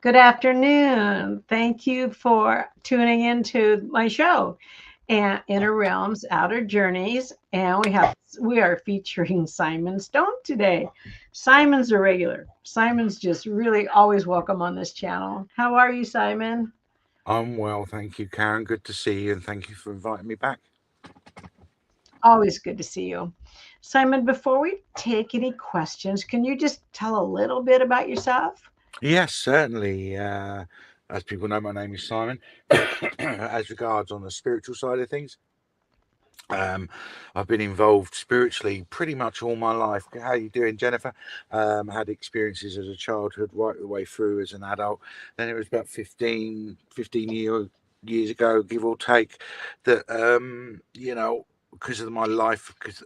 Good afternoon. Thank you for tuning into my show, and Inner Realms, Outer Journeys, and we are featuring Simon Stone today. Simon's a regular. Simon's just really always welcome on this channel. How are you, Simon? I'm well, thank you, Karen. Good to see you, and thank you for inviting me back. Always good to see you. Simon, before we take any questions, can you just tell a little bit about yourself? Yes, certainly. As people know, my name is Simon. As regards on the spiritual side of things, um, I've been involved spiritually pretty much all my life. How you doing, Jennifer? Had experiences as a childhood right the way through as an adult. Then it was about 15 years ago, give or take, that because of my life, because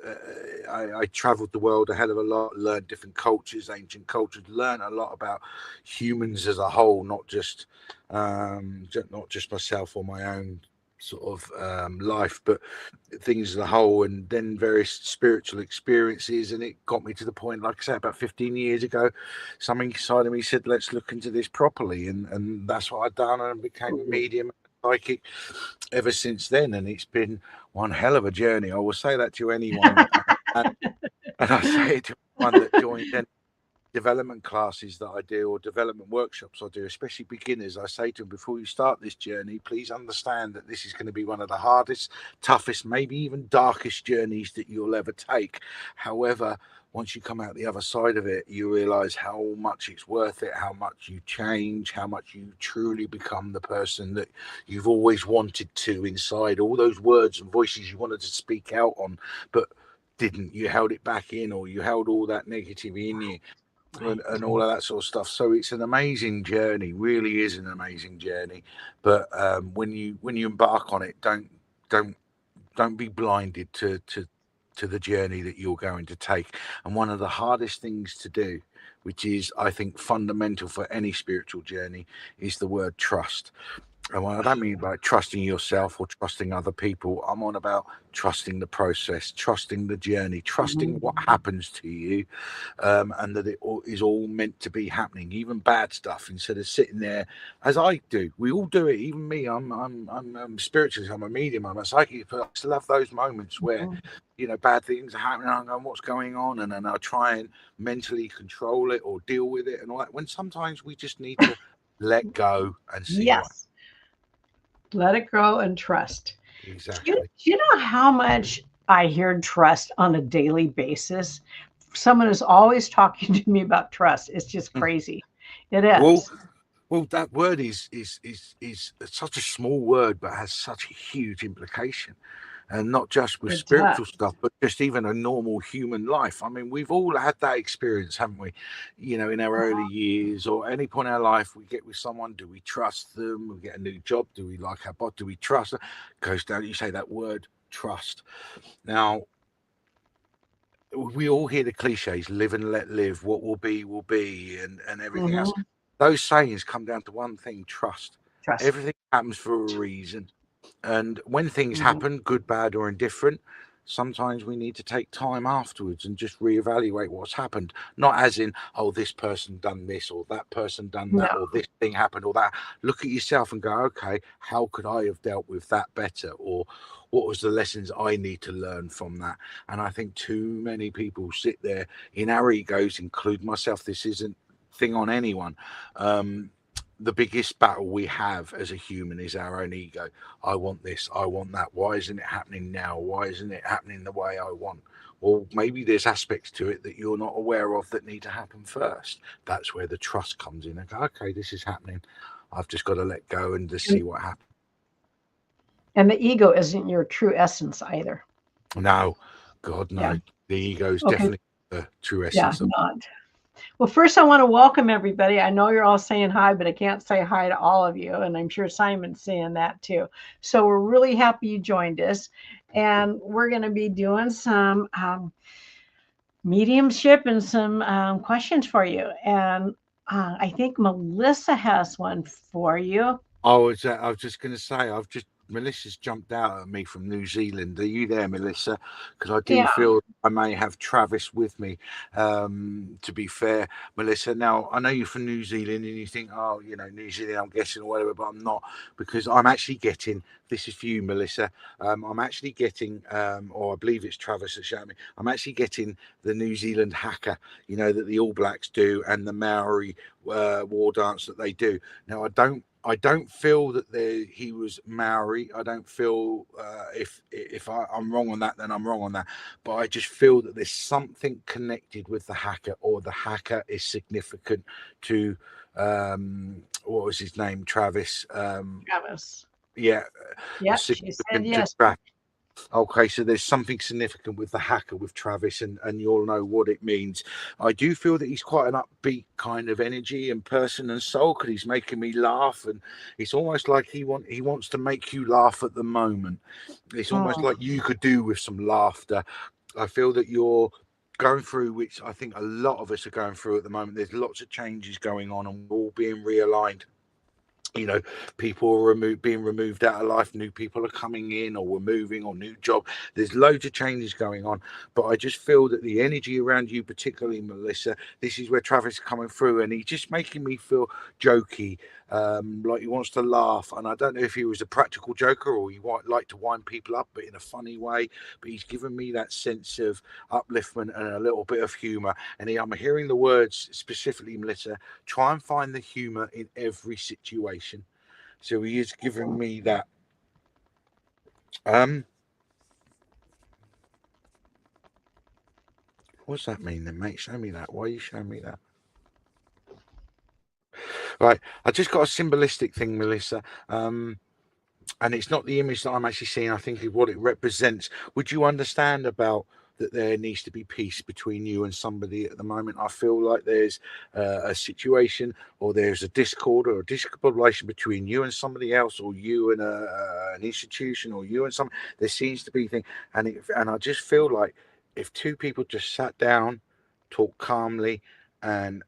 I travelled the world a hell of a lot, learned different cultures, ancient cultures, learned a lot about humans as a whole, not just myself or my own sort of life, but things as a whole, and then various spiritual experiences. And it got me to the point, like I said, about 15 years ago, something inside of me said, let's look into this properly. And that's what I've done, and became a medium, psychic ever since then. And it's been one hell of a journey. I will say that to anyone. And I say it to anyone that joins any development classes that I do or development workshops I do, especially beginners. I say to them, before you start this journey, please understand that this is going to be one of the hardest, toughest, maybe even darkest journeys that you'll ever take. However, once you come out the other side of it, you realize how much it's worth it, how much you change, how much you truly become the person that you've always wanted to inside. All those words and voices you wanted to speak out on, but didn't. You held it back in, or you held all that negativity in you, and all of that sort of stuff. So it's an amazing journey, really is an amazing journey. But when you embark on it, don't don't be blinded to the journey that you're going to take. And one of the hardest things to do, which is I think fundamental for any spiritual journey, is the word trust. And I don't mean like trusting yourself or trusting other people. I'm on about trusting the process, trusting the journey, trusting what happens to you, and that is all meant to be happening, even bad stuff. Instead of sitting there, as I do, we all do it. Even me, I'm spiritualist, I'm a medium, I'm a psychic, but I still have those moments where bad things are happening. I'm going, what's going on? And then I'll try and mentally control it or deal with it and all that. When sometimes we just need to let go and see what. Yes. Let it grow and trust. Exactly. Do you know how much I hear trust on a daily basis? Someone is always talking to me about trust. It's just crazy. It Well, is. that word is such a small word, but has such a huge implication, and not just with It does. spiritual stuff, but just even a normal human life. I mean, we've all had that experience, haven't we? In our early years or any point in our life, we get with someone. Do we trust them? We get a new job. Do we like our boss? Do we trust them? Goes down. You say that word, trust. Now, we all hear the cliches: live and let live. What will be, and everything else. Mhm. Those sayings come down to one thing: trust. Trust. Everything happens for a reason. And when things Mhm. happen, good, bad, or indifferent, sometimes we need to take time afterwards and just reevaluate what's happened. Not as in, oh, this person done this, or that person done No. that, or this thing happened, or that. Look at yourself and go, okay, how could I have dealt with that better? Or what was the lessons I need to learn from that? And I think too many people sit there in our egos, include myself. This isn't thing on anyone. The biggest battle we have as a human is our own ego. I want this, I want that. Why isn't it happening now? Why isn't it happening the way I want? Well, maybe there's aspects to it that you're not aware of that need to happen first. That's where the trust comes in. I go, okay, this is happening. I've just got to let go and just And, see what happens. and the ego isn't your true essence either. No, God, Yeah. no. The ego is Okay. definitely the true Yeah, essence of. not. Well, first, I want to welcome everybody. I know you're all saying hi, but I can't say hi to all of you. And I'm sure Simon's saying that too. So we're really happy you joined us. And we're going to be doing some mediumship and some questions for you. And I think Melissa has one for you. I was just going to say, Melissa's jumped out at me from New Zealand. Are you there, Melissa? Because I do Yeah. feel I may have Travis with me. To be fair, Melissa. Now I know you're from New Zealand, and you think, oh, you know, New Zealand, I'm guessing or whatever, but I'm not, because I'm actually getting. This is for you, Melissa. I'm actually getting, or I believe it's Travis that showed me. I'm actually getting the New Zealand haka. You know that the All Blacks do, and the Maori war dance that they do. Now I don't feel that he was Maori. I don't feel if I'm wrong on that, then I'm wrong on that. But I just feel that there's something connected with the hacker, or the hacker is significant to what was his name, Travis. Travis. Yeah, Yep. She said significant to yes. Travis. Okay, so there's something significant with the hacker with Travis, and you'll know what it means. I do feel that he's quite an upbeat kind of energy and person and soul, because he's making me laugh, and it's almost like he wants to make you laugh at the moment. It's almost Mm. like you could do with some laughter. I feel that you're going through, which I think a lot of us are going through at the moment. There's lots of changes going on, and we're all being realigned. You know, people are being removed out of life, new people are coming in, or we're moving, or new job. There's loads of changes going on, but I just feel that the energy around you, particularly Melissa, this is where Travis is coming through, and he's just making me feel jokey, like he wants to laugh. And I don't know if he was a practical joker, or he might like to wind people up, but in a funny way. But he's given me that sense of upliftment and a little bit of humor. And I'm hearing the words specifically, Melissa, try and find the humor in every situation. So he is giving me that. Um, what's that mean then, mate? Show me that. Why are you showing me that? Right, I just got a symbolistic thing, Melissa. And it's not the image that I'm actually seeing. I think of what it represents. Would you understand about that there needs to be peace between you and somebody at the moment? I feel like there's a situation, or there's a discord or a discombobulation between you and somebody else, or you and an institution, or you and some. There seems to be thing, and I just feel like if two people just sat down, talk calmly, and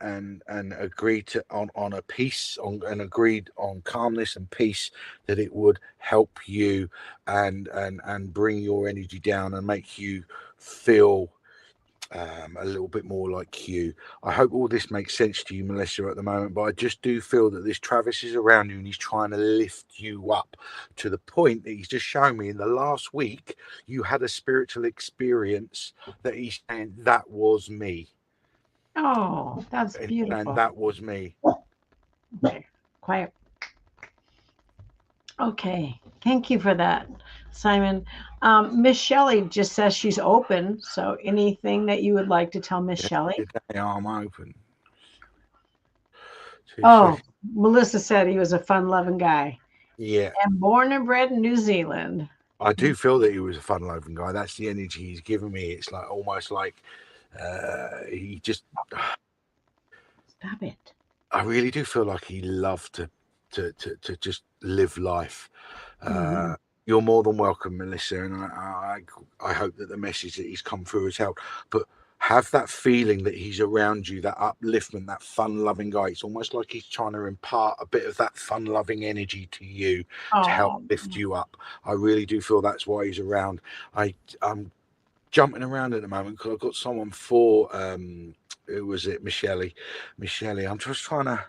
agreed to on a peace on and agreed on calmness and peace, that it would help you and bring your energy down and make you feel a little bit more like you. I hope all this makes sense to you, Melissa, at the moment, but I just do feel that this Travis is around you, and he's trying to lift you up to the point that he's just shown me in the last week you had a spiritual experience that he's saying that was me. Oh, that's And beautiful. that was me. Okay. Quiet. Okay. Thank you for that, Simon. Miss Shelley just says she's open. So anything that you would like to tell Miss Yeah, Shelley? today I'm open. 2 seconds. Oh, Melissa said he was a fun loving guy Yeah, and born and bred in New Zealand. I do feel that he was a fun-loving guy. That's the energy he's given me. It's like almost like he just. Stop it. I really do feel like he loved to just live life. Hmm. You're more than welcome, Melissa, and I hope that the message that he's come through has helped. But have that feeling that he's around you, that upliftment, that fun-loving guy. It's almost like he's trying to impart a bit of that fun-loving energy to you to help Oh, lift you up. I really do feel that's why he's around. I'm jumping around at the moment because I've got someone for who was it, Michelle. I'm just trying to.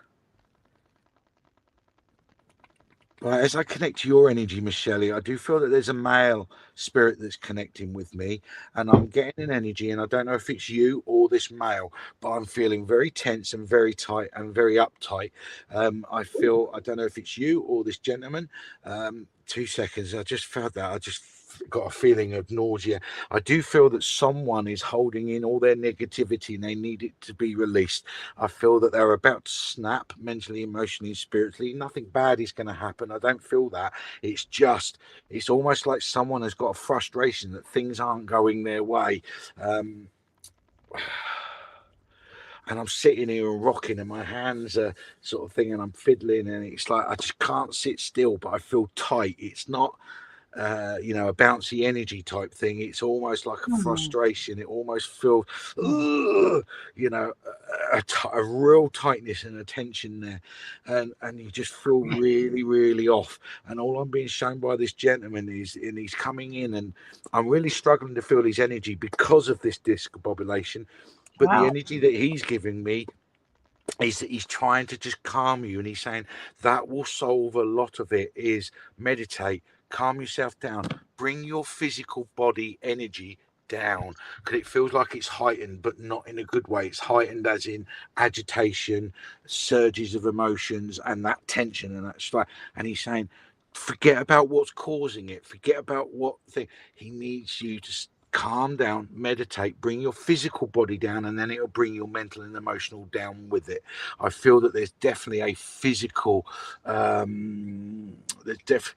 Right, as I connect to your energy, Miss Shelley, I do feel that there's a male spirit that's connecting with me, and I'm getting an energy, and I don't know if it's you or this male, but I'm feeling very tense and very tight and very uptight. I don't know if it's you or this gentleman. 2 seconds, I just felt that. I just got a feeling of nausea. I do feel that someone is holding in all their negativity and they need it to be released. I feel that they're about to snap mentally, emotionally, and spiritually. Nothing bad is going to happen. I don't feel that. It's almost like someone has got a frustration that things aren't going their way. Um, and I'm sitting here and rocking, and my hands are sort of thing, and I'm fiddling, and it's like I just can't sit still, but I feel tight. It's not a bouncy energy type thing. It's almost like a Hmm. frustration. It almost feels, Hmm. a real tightness and a tension there, and you just feel really, really off. And all I'm being shown by this gentleman is, and he's coming in, and I'm really struggling to feel his energy because of this discombobulation. But the Wow. energy that he's giving me is that he's trying to just calm you, and he's saying that will solve a lot of it. Is meditate, calm yourself down, bring your physical body energy down, because it feels like it's heightened, but not in a good way. It's heightened as in agitation, surges of emotions, and that tension and that stress. And he's saying forget about what's causing it, forget about what thing. He needs you to calm down, meditate, bring your physical body down, and then it'll bring your mental and emotional down with it. I feel that there's definitely a physical, there's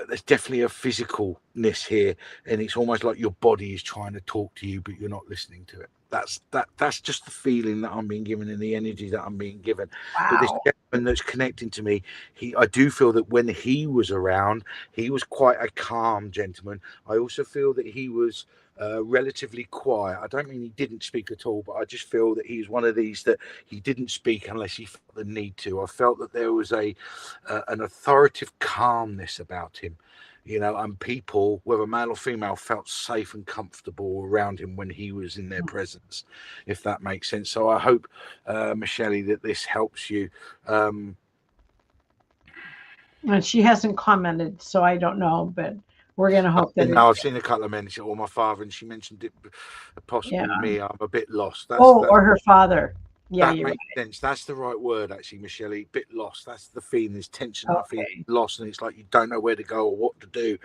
there's definitely a physicalness here, and it's almost like your body is trying to talk to you, but you're not listening to it. That's just the feeling that I'm being given and the energy that I'm being given. But this Wow. gentleman that's connecting to me, I do feel that when he was around, he was quite a calm gentleman. I also feel that he was relatively quiet. I don't mean he didn't speak at all, but I just feel that he's one of these that he didn't speak unless he felt the need to. I felt that there was an authoritative calmness about him, and people, whether male or female, felt safe and comfortable around him when he was in their presence, if that makes sense. So I hope, Michelle, that this helps you. Um, And she hasn't commented, so I don't know, but we're going to hope that it, no, I've seen a couple of men, or my father, and she mentioned it, yeah. possibly me. I'm a bit lost. That's Oh, that. or her father. Yeah, That you're makes sense. That's the right word, actually, Michelle. Bit lost. That's the feeling. There's tension. right. I feel Okay. lost, and it's like you don't know where to go or what to do,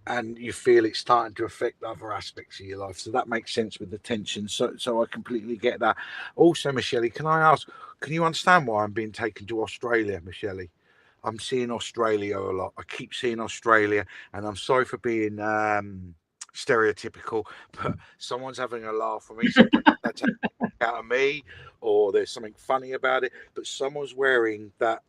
and you feel it's starting to affect other aspects of your life. So that makes sense with the tension. So I completely get that. Also, Michelle, can I ask? Can you understand why I'm being taken to Australia, Michelle? I'm seeing Australia a lot. I keep seeing Australia, and I'm sorry for being stereotypical, but someone's having a laugh with me. So I don't know if that's out of me or there's something funny about it. But someone's wearing that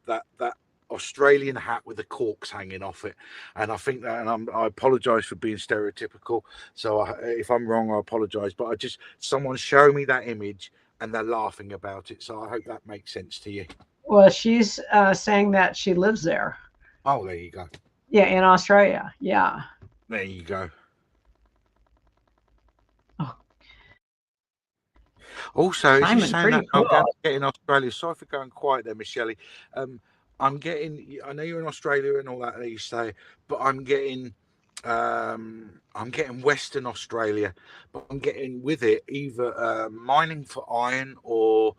Australian hat with the corks hanging off it, and I think that, and I apologise for being stereotypical. So if I'm wrong, I apologise. But I just someone show me that image, and they're laughing about it. So I hope that makes sense to you. Well, she's saying that she lives there. Oh, there you go. Yeah, in Australia. Yeah. There you go. Oh, Also, as you're Simon, saying pretty that, cool. I'm going to get in Australia. Sorry for going quiet there, Michelle. Um, I'm getting. I know you're in Australia and all that. You say, but I'm getting Western Australia, but I'm getting with it either mining for iron or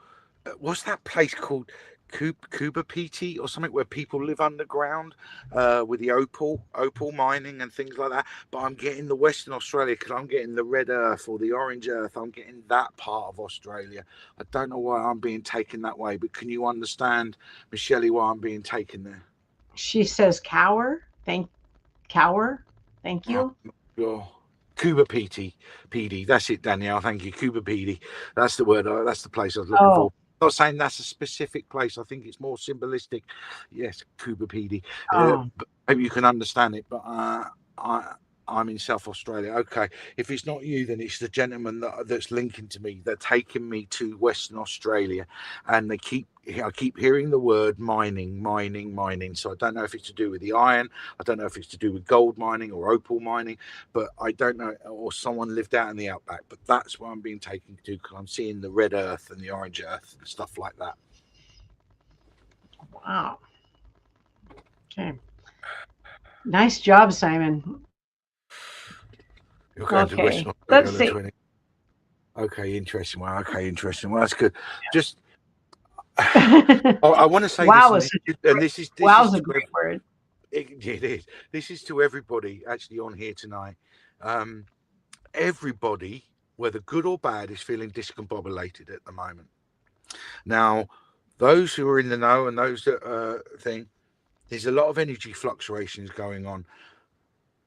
what's that place called? Cuba PT or something where people live underground with the opal mining and things like that. But I'm getting the Western Australia because I'm getting the red earth or the orange earth. I'm getting that part of Australia. I don't know why I'm being taken that way, but can you understand, Michelle, why I'm being taken there? She says cower. Cower. Thank Oh, you. sure. Cuba PT, PD. That's it, Danielle. Thank you. Cuba PD. That's the word. That's the place I was looking Oh, for. I'm not saying that's a specific place. I think it's more symbolistic. Yes, Cuba PD. oh. But maybe you can understand it. But I, I'm in South Australia. Okay. If it's not you, then it's the gentleman that's linking to me. They're taking me to Western Australia, and I keep hearing the word mining, mining, mining. So I don't know if it's to do with the iron. I don't know if it's to do with gold mining or opal mining, but I don't know. Or someone lived out in the outback. But that's where I'm being taken to because I'm seeing the red earth and the orange earth and stuff like that. Wow. Okay. Nice job, Simon. You're going to Okay. Western Australia Let's on the see. 20th. Okay, interesting. Well, okay, interesting. Well, that's good. Just I want to say this, Wow and is such a this wow is is a to great word. it is. This is to everybody actually on here tonight. Um, Everybody, whether good or bad, is feeling discombobulated at the moment. Now, those who are in the know and those that think there's a lot of energy fluctuations going on.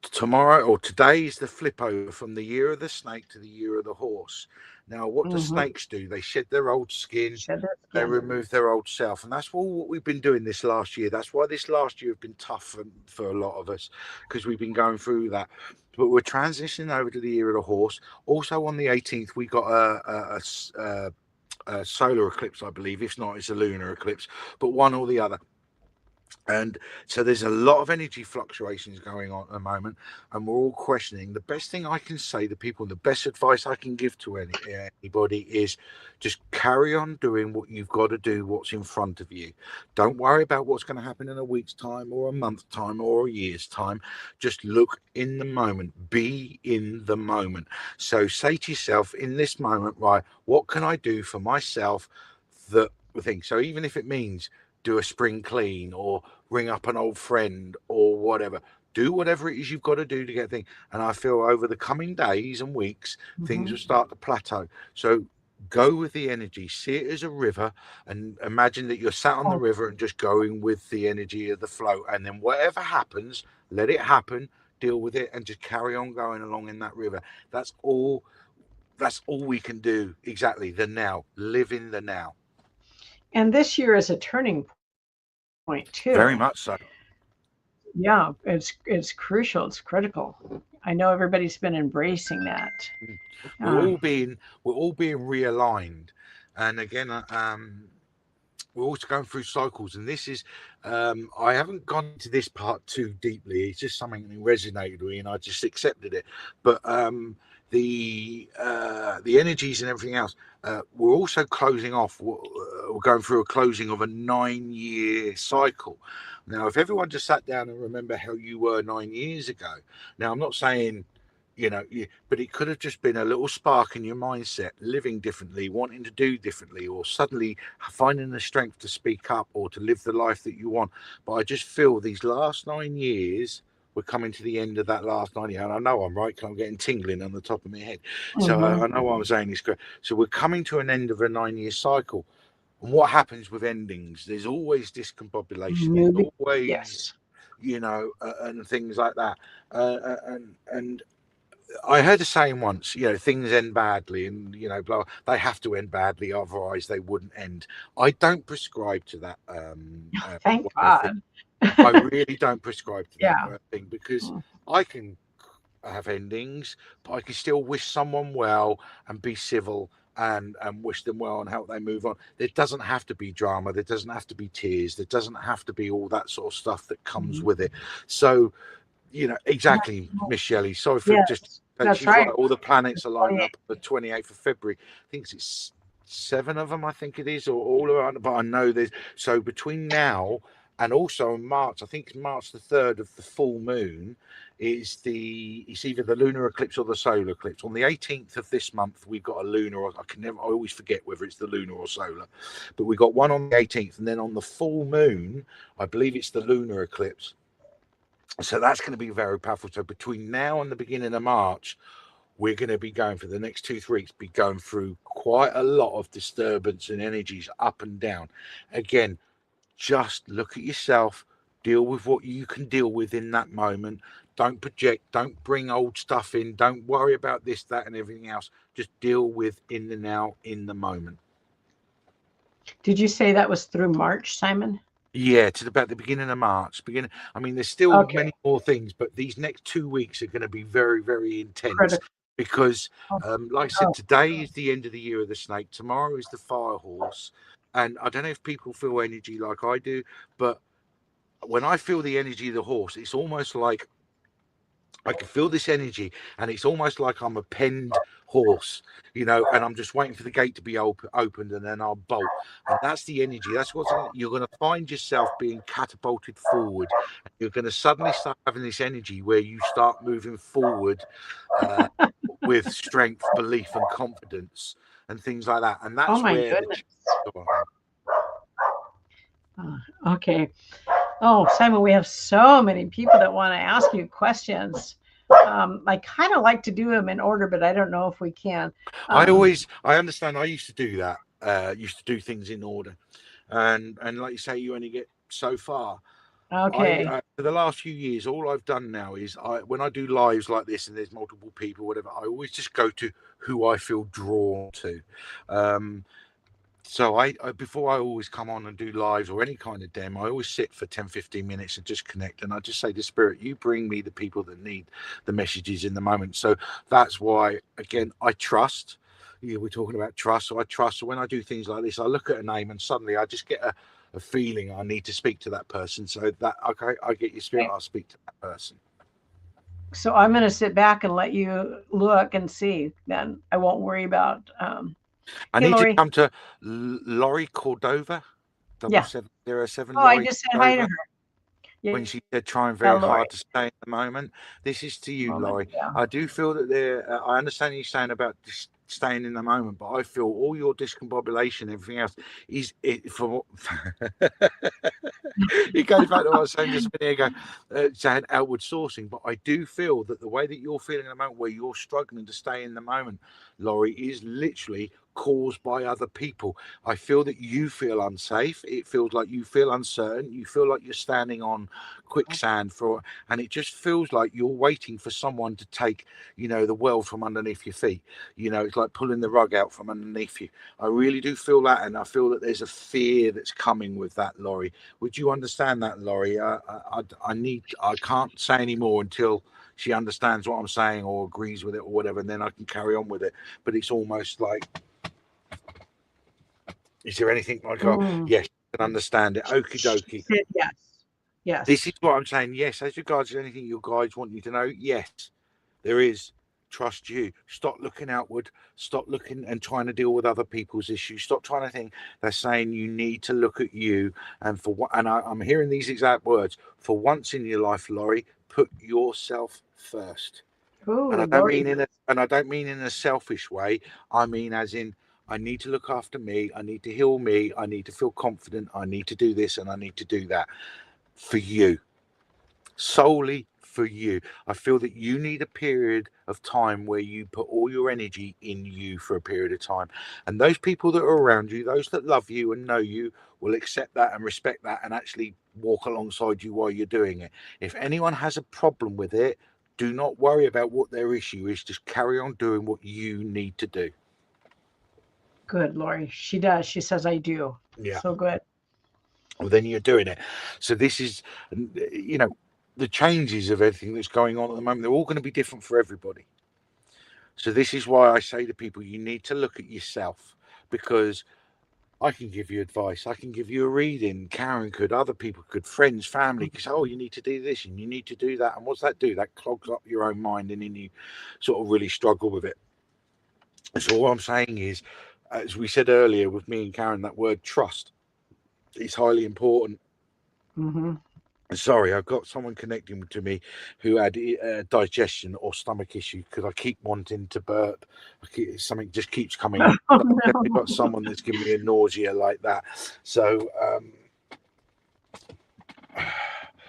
tomorrow or today is the flip over from the year of the snake to the year of the horse. Now, what do Hmm. snakes do? They shed their old skin, Shed their they skin. remove their old self, and that's all what we've been doing this last year. That's why this last year has been tough for a lot of us, because we've been going through that. But we're transitioning over to the year of the horse. Also, on the 18th, we got a solar eclipse, I believe. If not, it's a lunar eclipse, but one or the other. And so there's a lot of energy fluctuations going on at the moment, and we're all questioning. The best thing I can say to people, and the best advice I can give to anybody is just carry on doing what you've got to do, what's in front of you. Don't worry about what's going to happen in a week's time or a month's time or a year's time. Just look in the moment, be in the moment. So say to yourself in this moment, right, what can I do for myself that thing? So even if it means do a spring clean or ring up an old friend or whatever. Do whatever it is you've got to do to get things. And I feel over the coming days and weeks, things Hmm. will start to plateau. So go with the energy, see it as a river, and imagine that you're sat on the Oh, river and just going with the energy of the flow. And then whatever happens, let it happen, deal with it, and just carry on going along in that river. That's all. That's all we can do. Exactly. The now. Live in the now. and this year is a turning point too. Very much so. Yeah, it's crucial. It's critical. I know everybody's been embracing that. we're Uh, all being we're all being realigned, and again, we're also going through cycles, and this is I haven't gone into this part too deeply. It's just something that resonated with me, and I just accepted it. But the energies and everything else, we're also closing off. We're going through a closing of a 9 year cycle. Now, if everyone just sat down and remember how you were 9 years ago, now I'm not saying but it could have just been a little spark in your mindset, living differently, wanting to do differently, or suddenly finding the strength to speak up or to live the life that you want. But I just feel these last 9 years, we're coming to the end of that last 9 years. And I know I'm right because I'm getting tingling on the top of my head. So mhm. I know what I'm saying is correct. So we're coming to an end of a 9 year cycle. And what happens with endings? There's always discombobulation. There's New be- always, yes. and things like that. And I heard a saying once, things end badly, and blah, they have to end badly, otherwise they wouldn't end. I don't prescribe to that Thank way of thing. God. I really don't prescribe to that Yeah. thing because Mm, I can have endings, but I can still wish someone well and be civil and wish them well and help they move on. There doesn't have to be drama. There doesn't have to be tears. There doesn't have to be all that sort of stuff that comes mhm. with it. So exactly, Miss Shelley. Sorry for just. Yes, that's She's right. right. All the planets are lining 28. up on the 28th of February. I think it's seven of them. I think it is, or all around. But I know there's so between now and also in March. I think it's March the 3rd of the full moon. It's either the lunar eclipse or the solar eclipse. On the 18th of this month, we've got a lunar. I can never. I always forget whether it's the lunar or solar, but we got one on the 18th, and then on the full moon, I believe it's the lunar eclipse, so that's going to be very powerful. So between now and the beginning of March, we're going to be going for the next 2 3 weeks, be going through quite a lot of disturbance and energies up and down. Again, just look at yourself, deal with what you can deal with in that moment. Don't project, don't bring old stuff in, don't worry about this, that, and everything else. Just deal with in the now, in the moment. Did you say that was through March, Simon? Yeah, to about the beginning of March. Beginning. I mean, there's still Okay. many more things, but these next 2 weeks are going to be very, very intense Critical. because, like I said, Oh, today is the end of the year of the snake. Tomorrow is the fire horse, and I don't know if people feel energy like I do, but when I feel the energy of the horse, it's almost like I can feel this energy, and it's almost like I'm a penned horse, and I'm just waiting for the gate to be opened, and then I'll bolt. And that's the energy. That's you're going to find yourself being catapulted forward. You're going to suddenly start having this energy where you start moving forward uh, with strength, belief, and confidence, and things like that. And oh that's my where the goodness. go on. Okay. Oh, Simon, we have so many people that want to ask you questions. I kind of like to do them in order, but I don't know if we can. Um, I understand. I used to do that. Used to do things in order, and like you say, you only get so far. Okay. For the last few years, all I've done now is when I do lives like this and there's multiple people, whatever, I always just go to who I feel drawn to. Um, so I before I always come on and do lives or any kind of demo, I always sit for 10, 15 minutes and just connect. And I just say to Spirit, you bring me the people that need the messages in the moment. So that's why, again, I trust. Yeah, we're talking about trust. So I trust. So when I do things like this, I look at a name and suddenly I just get a feeling I need to speak to that person. So that, okay, I get your Spirit, Okay. I'll speak to that person. So I'm going to sit back and let you look and see. Then I won't worry about. I Hey, need to Lori. come to Laurie Cordova, double Yeah. 707 Oh, I Laurie just said hi to Cordova. her. When Yeah, she said trying Lori. very hard to stay in the moment. This is to you, Moment. Laurie. Yeah. I do feel that I understand you saying about staying in the moment, but I feel all your discombobulation, everything else, is it for. It goes back to what I was saying just a minute ago, saying outward sourcing. But I do feel that the way that you're feeling at the moment, where you're struggling to stay in the moment, Laurie, is literally caused by other people. I feel that you feel unsafe. It feels like you feel uncertain. You feel like you're standing on quicksand and it just feels like you're waiting for someone to take, the world from underneath your feet. It's like pulling the rug out from underneath you. I really do feel that, and I feel that there's a fear that's coming with that, Laurie. Would you understand that, Laurie? I can't say any more until she understands what I'm saying or agrees with it or whatever, and then I can carry on with it. But it's almost like, is there anything I go, Mm. yes, I can understand it. Okie She dokie. said yes. This Yes. is what I'm saying. Yes, as regards to anything your guides want you to know, yes, there is. Trust you. Stop looking outward. Stop looking and trying to deal with other people's issues. Stop trying to think. They're saying you need to look at you. And for what? And I'm hearing these exact words. For once in your life, Laurie, put yourself first. And Ooh, I don't Lori. mean in a selfish way. I mean as in I need to look after me. I need to heal me. I need to feel confident. I need to do this and I need to do that for you, solely for you. I feel that you need a period of time where you put all your energy in you for a period of time. And those people that are around you, those that love you and know you, will accept that and respect that and actually walk alongside you while you're doing it. If anyone has a problem with it, do not worry about what their issue is. Just carry on doing what you need to do. Good, Lori. She does. She says I do. Yeah. So good. Well, then you're doing it. So this is, you know, the changes of everything that's going on at the moment. They're all going to be different for everybody. So this is why I say to people, you need to look at yourself, because I can give you advice. I can give you a reading. Karen could, other people could, friends, family, because, oh, you need to do this and you need to do that. And what's that do? That clogs up your own mind and then you sort of really struggle with it. And so all I'm saying is, as we said earlier with me and Karen, that word trust is highly important. Hmm. Sorry, I've got someone connecting to me who had digestion or stomach issues because I keep wanting to burp. Something just keeps coming up. Oh, So I've definitely got no. someone that's giving me a nausea like that. So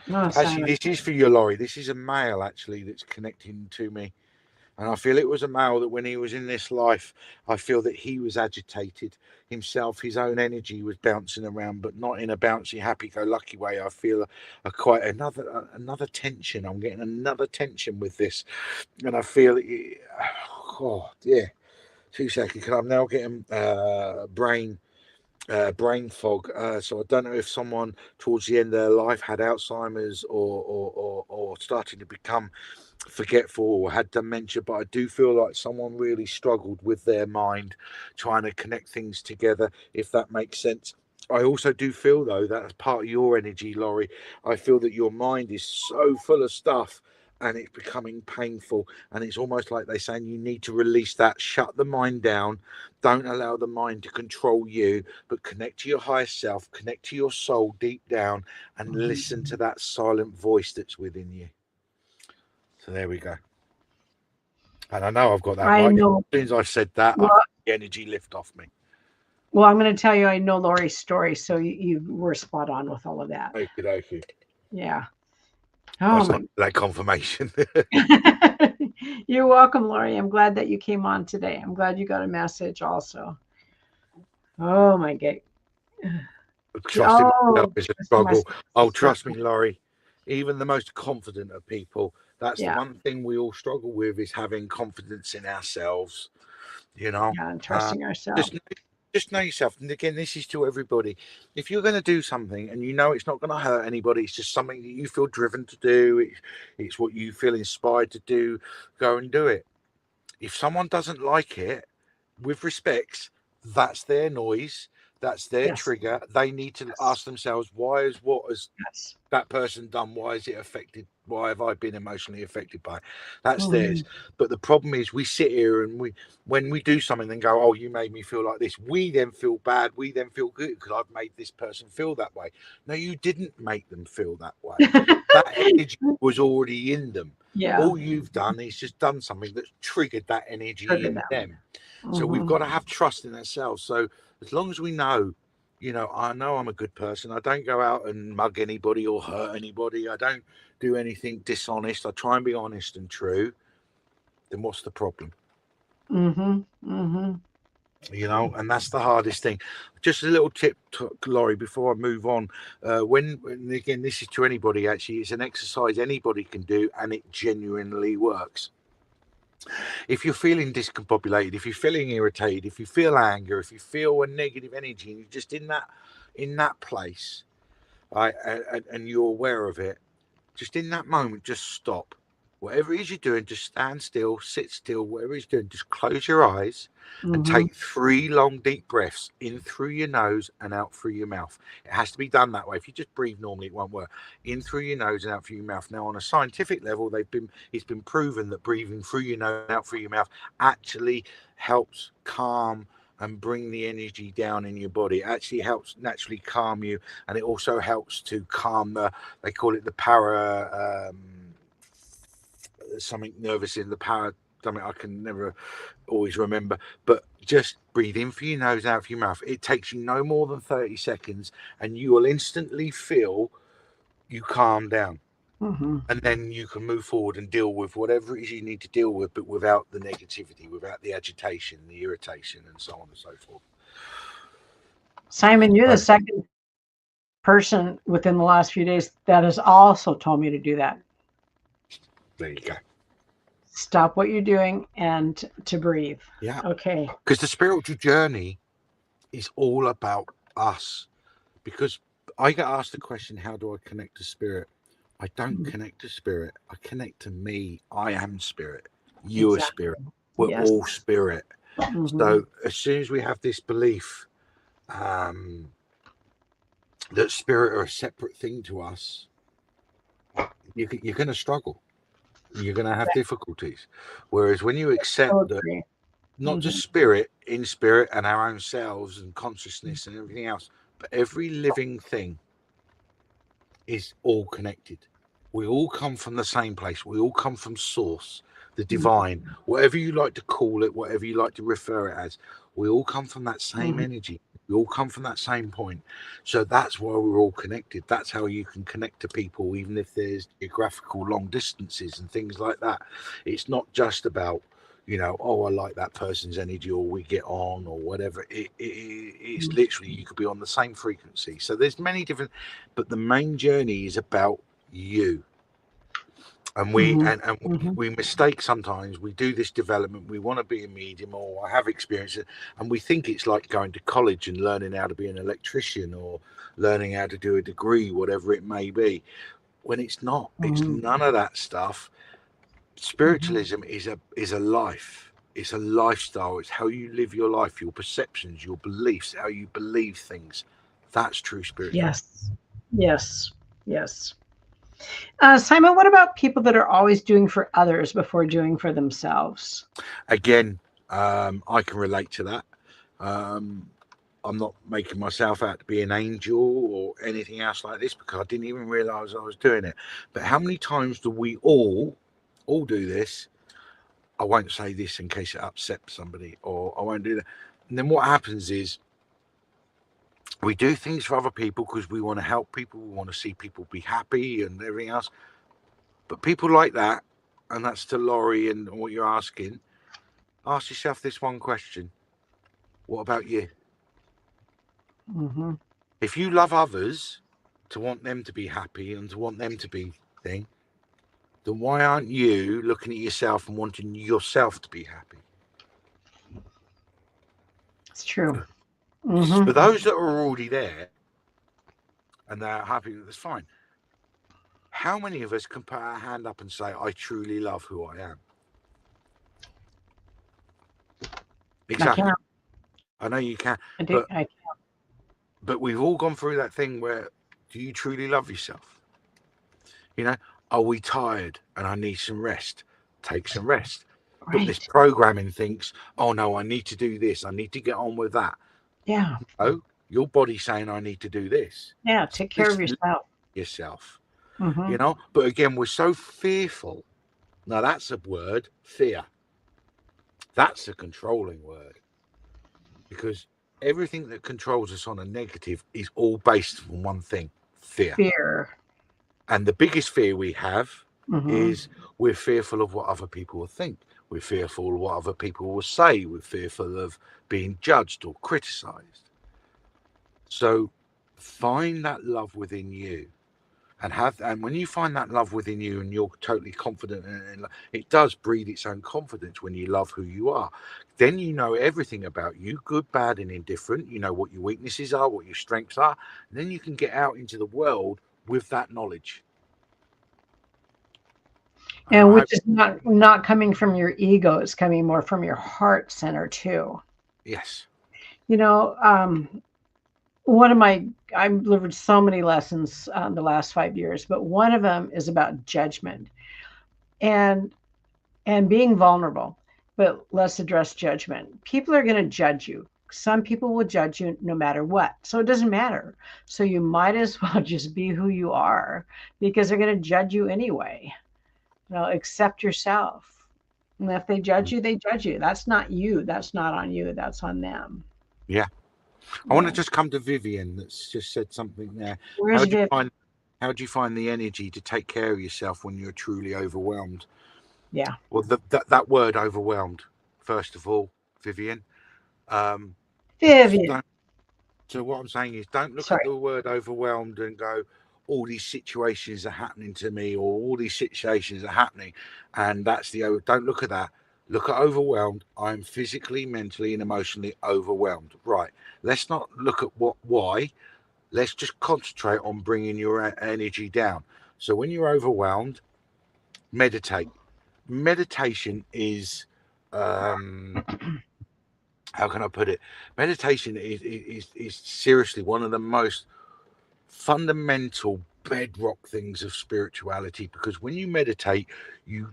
No, actually, Simon. this is for you, Laurie. This is a male actually that's connecting to me. And I feel it was a male that when he was in this life, I feel that he was agitated himself. His own energy was bouncing around, but not in a bouncy, happy-go-lucky way. I feel quite another tension. I'm getting another tension with this, and I feel it. Oh yeah, 2 seconds. I'm now getting brain fog. So I don't know if someone towards the end of their life had Alzheimer's or starting to become forgetful or had dementia, but I do feel like someone really struggled with their mind trying to connect things together, if that makes sense. I also do feel though that as part of your energy, Laurie, I feel that your mind is so full of stuff and it's becoming painful, and it's almost like they're saying you need to release that, shut the mind down, don't allow the mind to control you, but connect to your higher self, connect to your soul deep down, and listen to Mhm. that silent voice that's within you. So there we go. And I know I've got that I right. As know. soon as I've said that, I Well, feel the energy lift off me. well, I'm going to tell you, I know Lori's story, so you were spot on with all of that. Okie dokie. Yeah. I Oh was my. that confirmation. You're welcome, Lori. I'm glad that you came on today. I'm glad you got a message also. Oh my God. Trusting myself Oh, is a trusting struggle. myself is a Oh, trust me, struggle. Laurie. Even the most confident of people, that's the Yeah, one thing we all struggle with is having confidence in ourselves. You know, yeah, and uh, trusting just ourselves. just know yourself. And again, this is to everybody. If you're going to do something and you know it's not going to hurt anybody, it's just something that you feel driven to do. It's what you feel inspired to do. Go and do it. If someone doesn't like it, with respects, that's their noise, that's their Yes, trigger. They need to yes, ask themselves, why is what has yes. that person done? Why is it affected? Why have I been emotionally affected by it? That's theirs. Mhm, But the problem is we sit here and when we do something and go, oh, you made me feel like this, we then feel bad. We then feel good because I've made this person feel that way. No, you didn't make them feel that way. That energy was already in them. yeah, All you've done is just done something that's triggered that energy trigger in them. them. So we've Mhm, got to have trust in ourselves. So as long as we know, I know I'm a good person. I don't go out and mug anybody or hurt anybody. I don't do anything dishonest. I try and be honest and true. Then what's the problem? mhm, mhm. And that's the hardest thing. Just a little tip, Laurie, before I move on. When again, this is to anybody. Actually, it's an exercise anybody can do, and it genuinely works. If you're feeling discombobulated, if you're feeling irritated, if you feel anger, if you feel a negative energy, and you're just in that place, right, and you're aware of it, just in that moment, just stop. Whatever it is you're doing, just stand still, sit still, whatever it's doing, just close your eyes and Mhm, take 3 long, deep breaths in through your nose and out through your mouth. It has to be done that way. If you just breathe normally, it won't work. In through your nose and out through your mouth. Now, on a scientific level, it's been proven that breathing through your nose and out through your mouth actually helps calm and bring the energy down in your body. It actually helps naturally calm you, and it also helps to calm they call it the something nervous in the power. Something I can never always remember, but just breathe in for your nose, out for your mouth. It takes you no more than 30 seconds, and you will instantly feel you calm down. mhm. And then you can move forward and deal with whatever it is you need to deal with, but without the negativity, without the agitation, the irritation, and so on and so forth. Simon, you're the So second person within the last few days that has also told me to do that. there you go. Stop what you're doing and to breathe. Yeah. Okay. Because the spiritual journey is all about us. Because I get asked the question, how do I connect to spirit? I don't Mhm. connect to spirit. I connect to me. I am spirit. You are spirit. Exactly. We're Yes. all spirit. Mhm. So as soon as we have this belief um, that spirit are a separate thing to us, you're going to struggle. You're going to have difficulties. Whereas when you So accept that agree. not just Mhm. spirit, in spirit and our own selves and consciousness and everything else, but every living thing is all connected. We all come from the same place. We all come from source, the Mhm. divine, whatever you like to call it, whatever you like to refer it as. We all come from that same Mhm. energy. We all come from that same point. So that's why we're all connected. That's how you can connect to people, even if there's geographical long distances and things like that. It's not just about, oh, I like that person's energy or we get on or whatever. It's Mhm. literally you could be on the same frequency. So there's many different, but the main journey is about you. And we Mhm. and Mhm. we mistake sometimes. We do this development. We want to be a medium, or I have experienced it, and we think it's like going to college and learning how to be an electrician or learning how to do a degree, whatever it may be. When it's not, it's Mhm. none of that stuff. Mhm. Spiritualism is a life. It's a lifestyle. It's how you live your life, your perceptions, your beliefs, how you believe things. That's true spiritualism. Yes. Yes. Yes. Simon, what about people that are always doing for others before doing for themselves? Again, I can relate to that. Um, I'm not making myself out to be an angel or anything else like this because I didn't even realize I was doing it. But how many times do we all do this? I won't say this in case it upsets somebody, or I won't do that. And then what happens is we do things for other people because we want to help people, we want to see people be happy and everything else. But people like that, and that's to Laurie and what you're asking, ask yourself this one question: what about you? Mhm. If you love others to want them to be happy and to want them to be thing, then why aren't you looking at yourself and wanting yourself to be happy? It's true. For Hmm. those that are already there and they're happy, that's fine. How many of us can put our hand up and say, I truly love who I am? I Exactly. can't. I know you can, I do. but we've all gone through that thing where, do you truly love yourself? You know, are we tired and I need some rest? Take some rest. But this Right. programming thinks, oh no, I need to do this. I need to get on with that. Yeah. Oh, your body's saying I need to do this. Yeah. So Take care of listen to yourself. yourself. Hmm. But again, we're so fearful. Now that's a word, fear. That's a controlling word because everything that controls us on a negative is all based on one thing, fear. Fear. And the biggest fear we have Hmm. is we're fearful of what other people will think. We're fearful of what other people will say. We're fearful of being judged or criticized. So find that love within you and when you find that love within you and you're totally confident and it does breed its own confidence when you love who you are. Then you know everything about you, good, bad, and indifferent. You know what your weaknesses are, what your strengths are, and then you can get out into the world with that knowledge. And And I which hope, is not coming from your ego. It's coming more from your heart center too. yes. You know, one of my I've delivered so many lessons the last 5 years, but one of them is about judgment and being vulnerable. But let's address judgment. People are going to judge you. Some people will judge you no matter what. So it doesn't matter. So you might as well just be who you are because they're going to judge you anyway. Accept yourself. And if they judge you, they judge you. That's not you. That's not on you. That's on them. Yeah. I want to Yeah. just come to Vivian that's just said something there. Where's How do you Viv? find how do you find the energy to take care of yourself when you're truly overwhelmed? Yeah. Well, that word overwhelmed, first of all, Vivian. Um, Vivian. don't, so what I'm saying is, don't look at Sorry. the word overwhelmed and go, all these situations are happening to me, or all these situations are happening, and that's don't look at that. Look at overwhelmed. I'm physically, mentally, and emotionally overwhelmed. Right. Let's not look at why. Let's just concentrate on bringing your energy down. So when you're overwhelmed, meditate. Meditation is um how can I put it? Meditation is seriously one of the most fundamental bedrock things of spirituality because when you meditate, you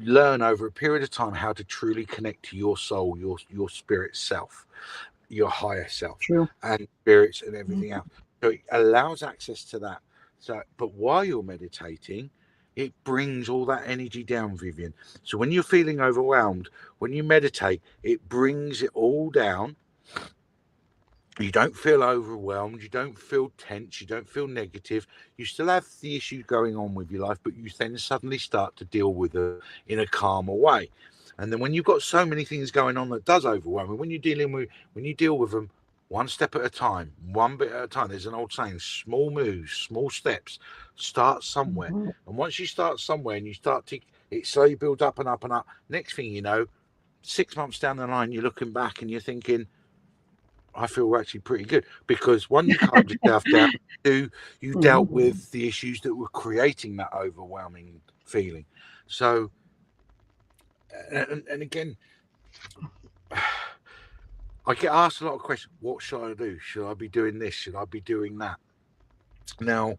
learn over a period of time how to truly connect to your soul, your spirit self, your higher self, True. and spirits and everything else. So it allows access to that. So, but while you're meditating, it brings all that energy down, Vivian. So when you're feeling overwhelmed, when you meditate, it brings it all down. You don't feel overwhelmed, you don't feel tense, you don't feel negative. You still have the issues going on with your life, but you then suddenly start to deal with them in a calmer way. And then when you've got so many things going on that does overwhelm you, when you deal with them one step at a time, one bit at a time. There's an old saying, small moves, small steps, start somewhere. Mhm. And once you start somewhere and you start to it slowly builds up and up and up. Next thing you know, 6 months down the line, you're looking back and you're thinking, I feel actually pretty good because one, you calmed yourself down. Two, you dealt Mhm. with the issues that were creating that overwhelming feeling. So, and again, I get asked a lot of questions. What should I do? Should I be doing this? Should I be doing that? Now,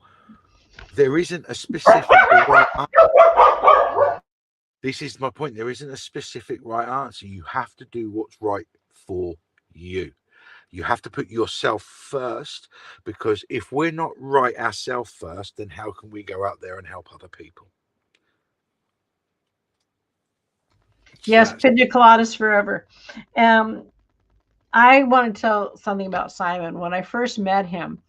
there isn't a specific right answer. This is my point. There isn't a specific right answer. You have to do what's right for you. You have to put yourself first because if we're not right ourselves first, then how can we go out there and help other people? So Yes, that's pina coladas forever. Um, I want to tell something about Simon. When I first met him,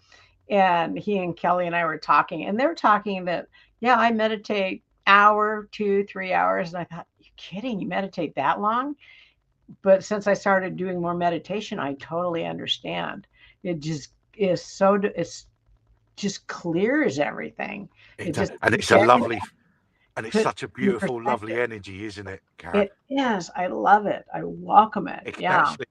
and he and Kelly and I were talking, and they were talking that, yeah, I meditate hour, 2, 3 hours, and I thought, you kidding? You meditate that long? But since I started doing more meditation, I totally understand. It just is so it's just clears everything. It It, just and puts it's a everything lovely, and it's put such a in beautiful, perspective. lovely energy, isn't it, Karen? It is. I love it. I welcome it. Yeah. Especially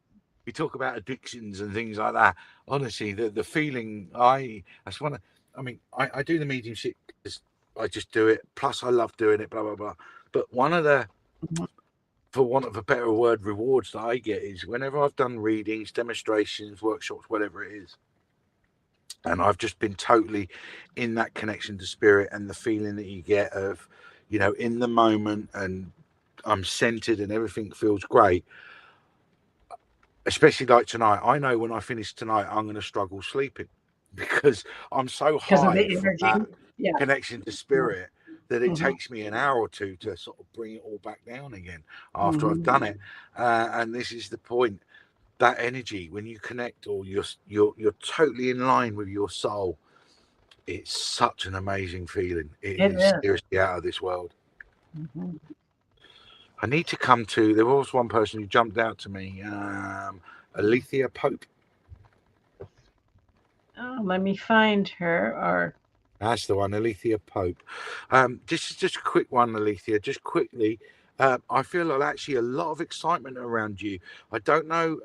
we talk about addictions and things like that. Honestly, the feeling I just want to. I mean, I do the mediumship because I just do it. Plus, I love doing it. Blah blah blah. But one of the, Mhm. for want of a better word, rewards that I get is whenever I've done readings, demonstrations, workshops, whatever it is, and I've just been totally in that connection to spirit and the feeling that you get of, in the moment, and I'm centered and everything feels great. Especially like tonight, I know when I finish tonight, I'm going to struggle sleeping because I'm so Because of high the from energy. that Yeah. connection to Mhm. spirit that it Mhm. takes me an hour or two to sort of bring it all back down again after I've Mhm. done it. And this is the point: that energy, when you connect, or you're totally in line with your soul, it's such an amazing feeling. It It is is. seriously out of this world. Mhm. I need to come to. There was one person who jumped out to me, Alethea Pope. Oh, let me find her. Or That's the one, Alethea Pope. Just a quick one, Alethea. Just quickly, I feel actually a lot of excitement around you. I don't know.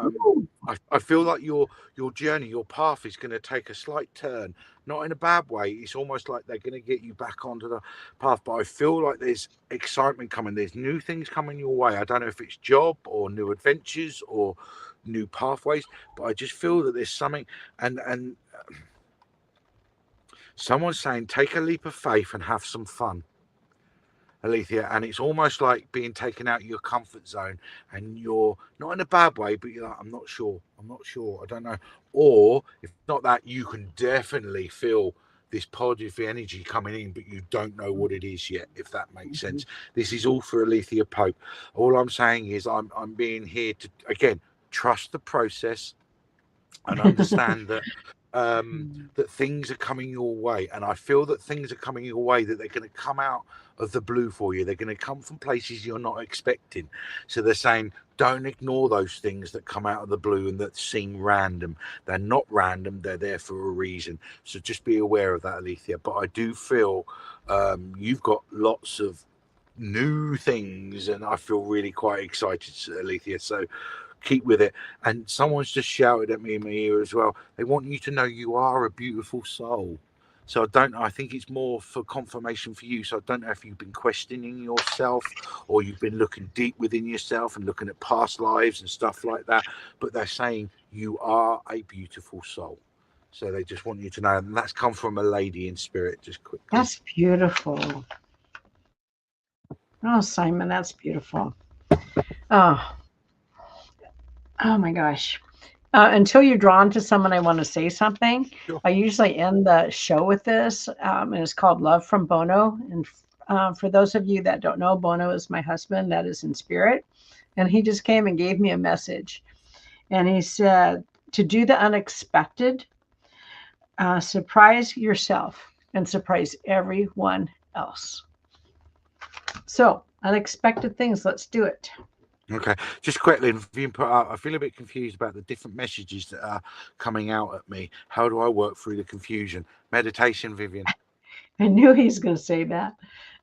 ooh, I feel like your journey, your path is going to take a slight turn, not in a bad way. It's almost like they're going to get you back onto the path. But I feel like there's excitement coming. There's new things coming your way. I don't know if it's job or new adventures or new pathways, but I just feel that there's something. And someone's saying, take a leap of faith and have some fun, Alethea. And it's almost like being taken out of your comfort zone, and you're not in a bad way, but you're like, I'm not sure. I'm not sure. I don't know. Or if not that, you can definitely feel this positive energy coming in, but you don't know what it is yet, if that makes mhm. sense. This is all for Alethea Pope. All I'm saying is I'm being here to, again, trust the process and understand that that things are coming your way. And I feel that things are coming your way, that they're going to come out of the blue for you. They're going to come from places you're not expecting. So they're saying, don't ignore those things that come out of the blue and that seem random. They're not random. They're there for a reason. So just be aware of that, Alethea. But I do feel you've got lots of new things, and I feel really quite excited, Alethea. So keep with it. And someone's just shouted at me in my ear as well. They want you to know you are a beautiful soul. So I think it's more for confirmation for you. So I don't know if you've been questioning yourself, or you've been looking deep within yourself and looking at past lives and stuff like that. But they're saying you are a beautiful soul. So they just want you to know. And that's come from a lady in spirit, just quickly. That's beautiful. Oh, Simon, that's beautiful. Oh, oh my gosh. Until you're drawn to someone, I want to say something. Sure. I usually end the show with this, and it's called Love from Bono. And for those of you that don't know, Bono is my husband, that is in spirit. And he just came and gave me a message. And he said, to do the unexpected, surprise yourself and surprise everyone else. So, unexpected things, let's do it. Okay, just quickly, if you can put out, I feel a bit confused about the different messages that are coming out at me. How do I work through the confusion? Meditation, Vivian. I knew he was going to say that.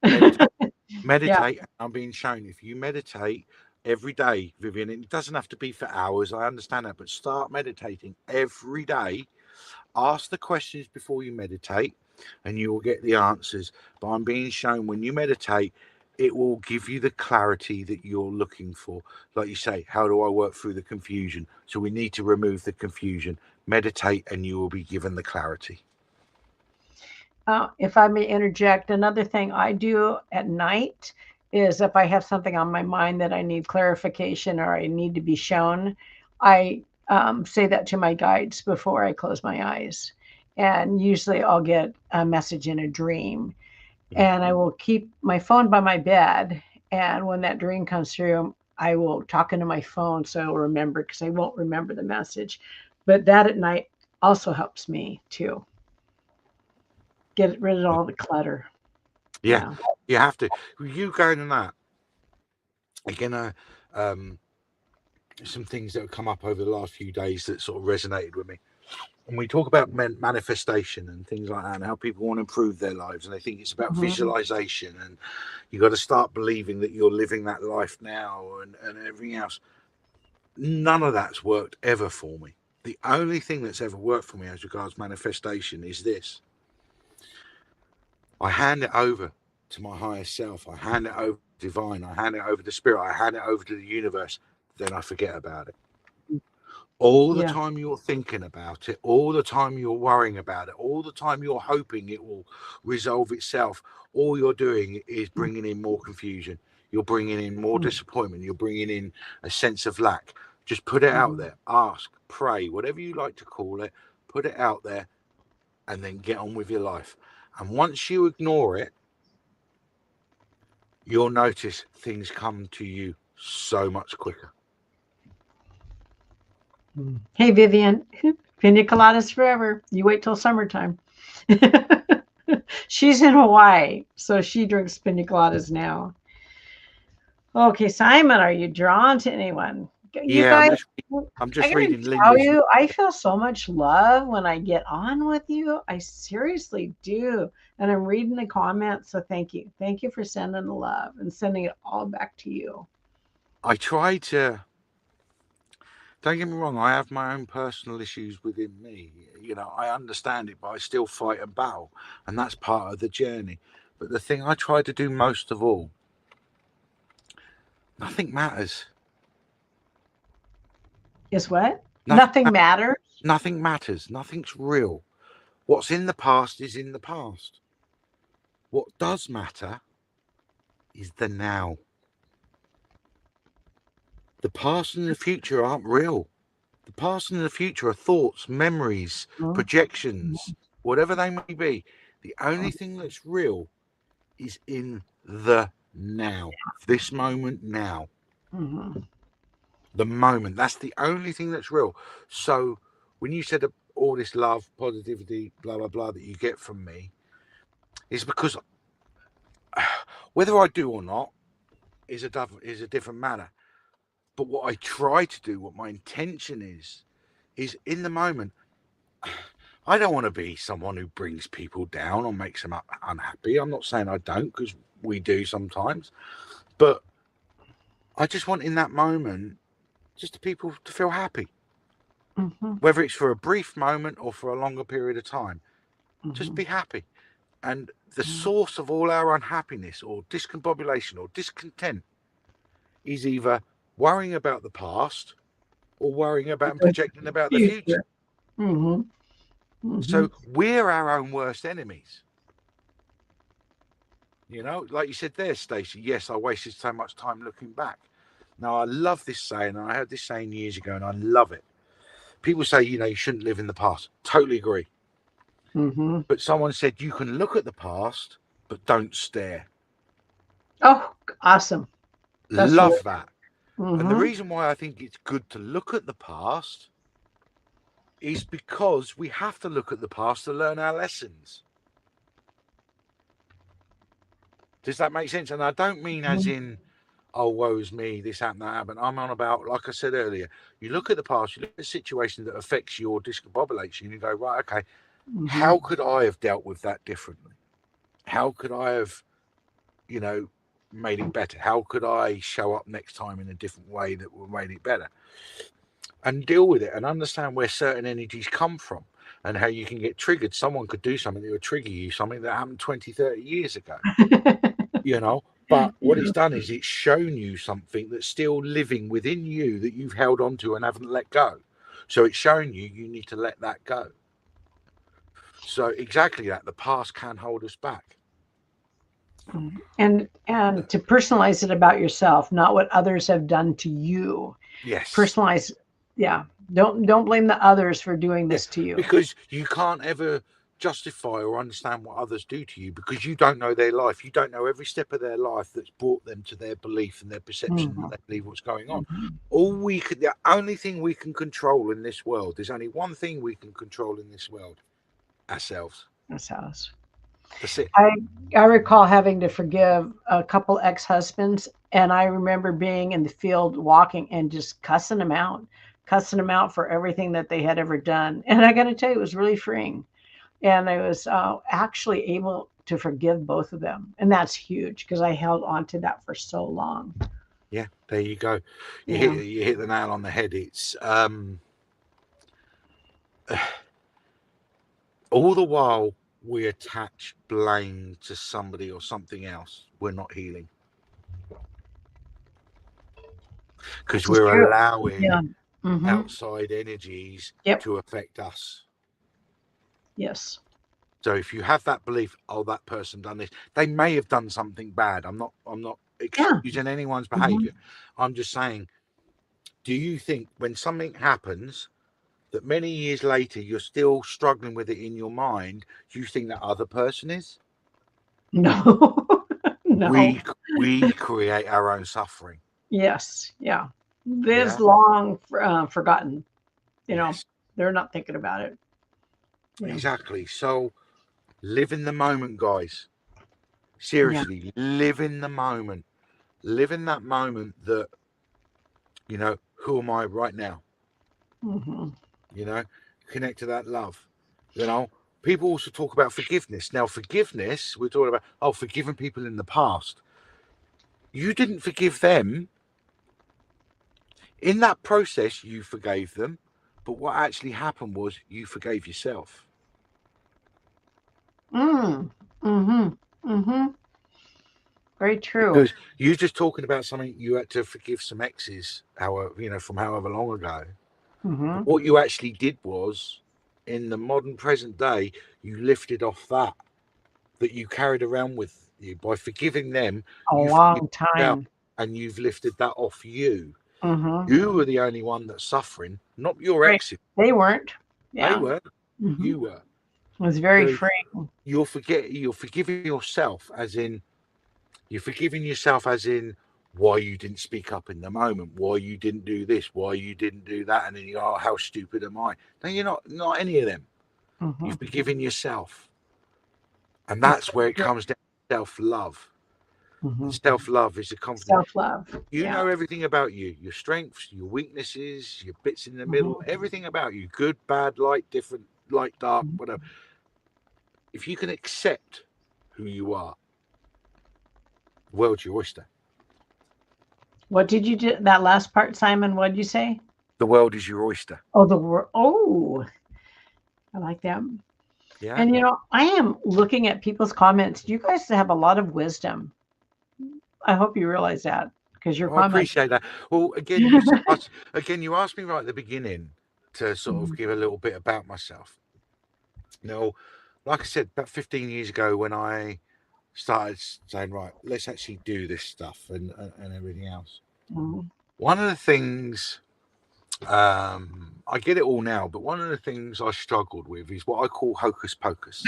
Meditate. Yeah. Meditate. I'm being shown if you meditate every day, Vivian, it doesn't have to be for hours. I understand that, but start meditating every day. Ask the questions before you meditate, and you will get the answers. But I'm being shown when you meditate, it will give you the clarity that you're looking for. Like you say, how do I work through the confusion? So we need to remove the confusion. Meditate, and you will be given the clarity. If I may interject, another thing I do at night is if I have something on my mind that I need clarification or I need to be shown, I say that to my guides before I close my eyes. And usually I'll get a message in a dream. Mm. And I will keep my phone by my bed. And when that dream comes through, I will talk into my phone so I'll remember because I won't remember the message. But that at night also helps me to get rid of all the clutter. Yeah, Yeah. you have to. You going in that, again, um, some things that have come up over the last few days that sort of resonated with me. And we talk about manifestation and things like that, and how people want to improve their lives, and they think it's about Mhm. visualization, and you got to start believing that you're living that life now, and everything else. None of that's worked ever for me. The only thing that's ever worked for me as regards manifestation is this: I hand it over to my higher self, I hand it over to divine, I hand it over to spirit, I hand it over to the universe, then I forget about it. All the Yeah. time you're thinking about it, all the time you're worrying about it, all the time you're hoping it will resolve itself, all you're doing is bringing in more confusion. You're bringing in more Mhm. disappointment. You're bringing in a sense of lack. Just put it out Mhm. there. Ask, pray, whatever you like to call it, put it out there and then get on with your life. And once you ignore it, you'll notice things come to you so much quicker. Hey, Vivian, pina coladas forever. You wait till summertime. She's in Hawaii, so she drinks pina coladas now. Okay, Simon, are you drawn to anyone? You Yeah, guys, I'm I just gotta reading tell Linda's. you, I feel so much love when I get on with you. I seriously do. And I'm reading the comments, so thank you. Thank you for sending the love and sending it all back to you. I try to, don't get me wrong, I have my own personal issues within me. You know, I understand it, but I still fight and battle, and that's part of the journey. But the thing I try to do most of all, nothing matters. Guess what? Nothing, Nothing matters. nothing matters. Nothing's real. What's in the past is in the past. What does matter is the now. The past and the future aren't real. The past and the future are thoughts, memories, projections, whatever they may be. The only thing that's real is in the now, this moment now, Mm-hmm. the moment. That's the only thing that's real. So when you said all this love, positivity, blah blah blah that you get from me, is because whether I do or not is a different matter. But what I try to do, what my intention is in the moment. I don't want to be someone who brings people down or makes them unhappy. I'm not saying I don't, because we do sometimes. But I just want in that moment just the people to feel happy, Mm-hmm. whether it's for a brief moment or for a longer period of time. Just Mm-hmm. be happy. And the source of all our unhappiness or discombobulation or discontent is either worrying about the past or worrying about and projecting about the future. Future. Mm-hmm. Mm-hmm. So we're our own worst enemies. You know, like you said there, Stacey. Yes, I wasted so much time looking back. Now, I love this saying, and I heard this saying years ago, and I love it. People say, you know, you shouldn't live in the past. Totally agree. Mm-hmm. But someone said you can look at the past, but don't stare. Oh, awesome. That's really. Love that. And the Mm-hmm. reason why I think it's good to look at the past is because we have to look at the past to learn our lessons. Does that make sense? And I don't mean as in, oh, woe's me, this happened, that happened. I'm on about, like I said earlier, you look at the past, you look at a situation that affects you or discombobulates you, and you go, right, okay, Mm-hmm. how could I have dealt with that differently? How could I have, you know, made it better? How could I show up next time in a different way that would made it better? And deal with it and understand where certain energies come from and how you can get triggered. Someone could do something that would trigger you, something that happened 20, 30 years ago, you know. But what it's Yeah. done is it's shown you something that's still living within you that you've held on to and haven't let go. So it's shown you you need to let that go. So exactly that, the past can hold us back. And to personalize it about yourself, not what others have done to you. Yes. Personalize, yeah. Don't blame the others for doing Yeah. this to you. Because you can't ever justify or understand what others do to you because you don't know their life. You don't know every step of their life that's brought them to their belief and their perception that Mhm, they believe what's going on. mhm. The only thing we can control in this world, there's only one thing we can control in this world: ourselves. That's how it's. That's it. I I recall having to forgive a couple ex-husbands, and I remember being in the field walking and just cussing them out cussing them out for everything that they had ever done. And I got to tell you, it was really freeing. And I was actually able to forgive both of them. And that's huge because I held on to that for so long. Yeah, there you go. Yeah. You hit the nail on the head. It's all the while we attach blame to somebody or something else, we're not healing because This is we're true. Yeah. allowing Mm-hmm. outside energies Yep. to affect us. Yes. So if you have that belief, oh, that person done this, they may have done something bad. I'm not Yeah. excusing anyone's Mm-hmm. behavior. I'm just saying, do you think when something happens that many years later you're still struggling with it in your mind, do you think that other person is? No. No. We we create our own suffering. Yes. Yeah. This Yeah. long forgotten. You know, Yes. they're not thinking about it. Yeah. Exactly. So live in the moment, guys. Yeah. Seriously, live in the moment. Live in that moment that, who am I right now? Mm-hmm. You know, connect to that love. You know, people also talk about forgiveness. Now, forgiveness, we're talking about, oh, forgiving people in the past. You didn't forgive them. In that process, you forgave them. But what actually happened was you forgave yourself. Mm. Mm-hmm. Mm-hmm. Very true. Because you're just talking about something you had to forgive some exes, however, from however long ago. Mm-hmm. But what you actually did was, in the modern present day, you lifted off that you carried around with you. By forgiving them, A you forgive long yourself time. and you've lifted that off you. Mm-hmm. You were the only one that's suffering, not your Right. exes. They weren't. They Yeah. were, Mm-hmm. you were. It was very So freeing. you're forgiving yourself as in you're forgiving yourself as in why you didn't speak up in the moment, why you didn't do this, why you didn't do that, and then you go, oh, how stupid am I? No, you're not any of them. Mm-hmm. You've forgiven yourself. And That's that's where it comes down to self-love. mm-hmm. And self-love is a confidence. Self-love. You Yeah. know everything about you, your strengths, your weaknesses, your bits in the middle, Mm-hmm. everything about you, good, bad, light, different, light, dark, whatever. If you can accept who you are, the world's your oyster. What did you do? That last part, Simon, what did you say? The world is your oyster. Oh, the word. Oh, I like that. Yeah. And I am looking at people's comments. You guys have a lot of wisdom. I hope you realize that because your I comments. appreciate that. Well, again, you asked me right at the beginning to sort of Mhm, give a little bit about myself. Now, like I said, about 15 years ago, when I started saying, right, let's actually do this stuff and everything else. mhm. One of the things I get it all now, but one of the things I struggled with is what I call hocus pocus.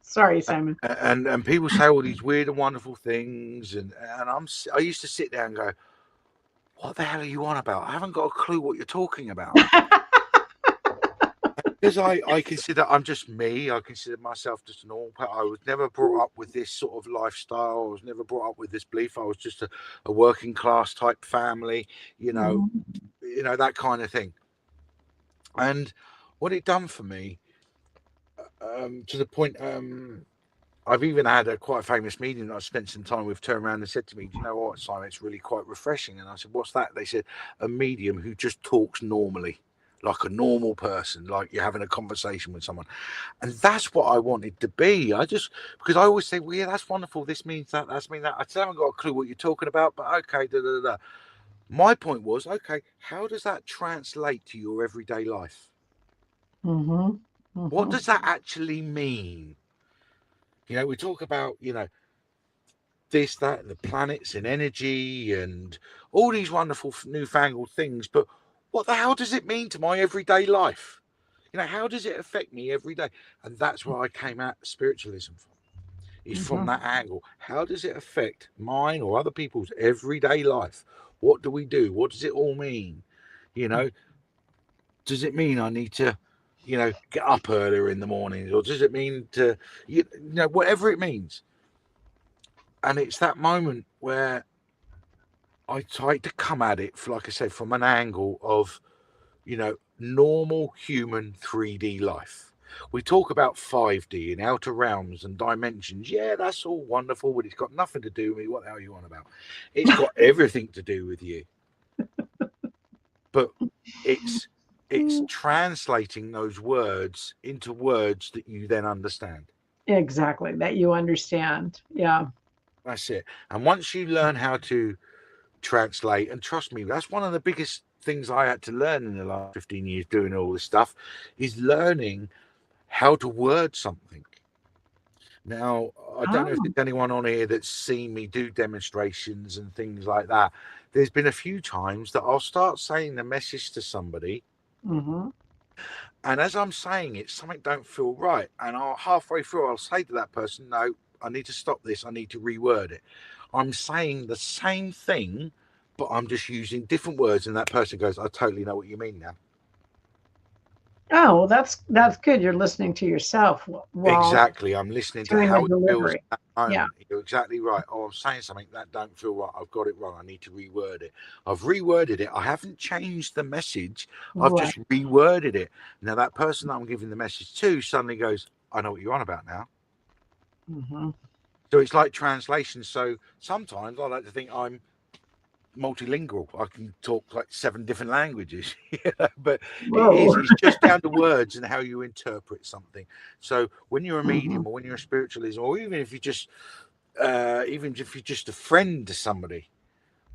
Sorry, Simon. And people say all these weird and wonderful things, and I used to sit there and go, what the hell are you on about? I haven't got a clue what you're talking about. Because I consider I'm just me. I consider myself just a normal. I was never brought up with this sort of lifestyle. I was never brought up with this belief. I was just a working class type family, you know, Mhm, that kind of thing. And what it done for me, to the point, I've even had a quite famous meeting that I spent some time with turn around and said to me, do you know what, Simon, it's really quite refreshing. And I said, what's that? They said, a medium who just talks normally, like a normal person, like you're having a conversation with someone. And that's what I wanted to be. Because I always say, well, yeah, that's wonderful. This means that, that's mean that. I still haven't got a clue what you're talking about, but okay, da da da. My point was, okay, how does that translate to your everyday life? mhm, What mhm, does that actually mean? We talk about, this, that, and the planets and energy and all these wonderful newfangled things. But what the hell does it mean to my everyday life? How does it affect me every day? And that's where I came at spiritualism from, is from mhm, that angle. How does it affect mine or other people's everyday life? What do we do? What does it all mean? You know, does it mean I need to, get up earlier in the mornings, or does it mean to, whatever it means? And it's that moment where I tried to come at it, like I said, from an angle of normal human 3D life. We talk about 5D and outer realms and dimensions. Yeah, that's all wonderful, but it's got nothing to do with me. What the hell are you on about? It's got everything to do with you. But it's translating those words into words that you then understand. Exactly, that you understand. Yeah. That's it. And once you learn how to translate, and trust me, that's one of the biggest things I had to learn in the last 15 years doing all this stuff, is learning how to word something. Now, I don't know if Oh. there's anyone on here that's seen me do demonstrations and things like that. There's been a few times that I'll start saying the message to somebody, Hmm. and as I'm saying it, something don't feel right. And I'll halfway through, I'll say to that person, no, I need to stop this. I need to reword it. I'm saying the same thing, but I'm just using different words. And that person goes, I totally know what you mean now. Oh, well, that's good. You're listening to yourself while Exactly. I'm listening to doing the how it feels delivery. at that Yeah. moment. You're exactly right. Oh, I'm saying something that don't feel right. I've got it wrong. I need to reword it. I've reworded it. I haven't changed the message. I've Right. just reworded it. Now that person that I'm giving the message to suddenly goes, I know what you're on about now. Hmm. So it's like translation. So sometimes I like to think I'm multilingual. I can talk like 7 different languages, but it is. Whoa. It's just down to words and how you interpret something. So when you're a Hmm. medium, or when you're a spiritualist, or even if you're just a friend to somebody,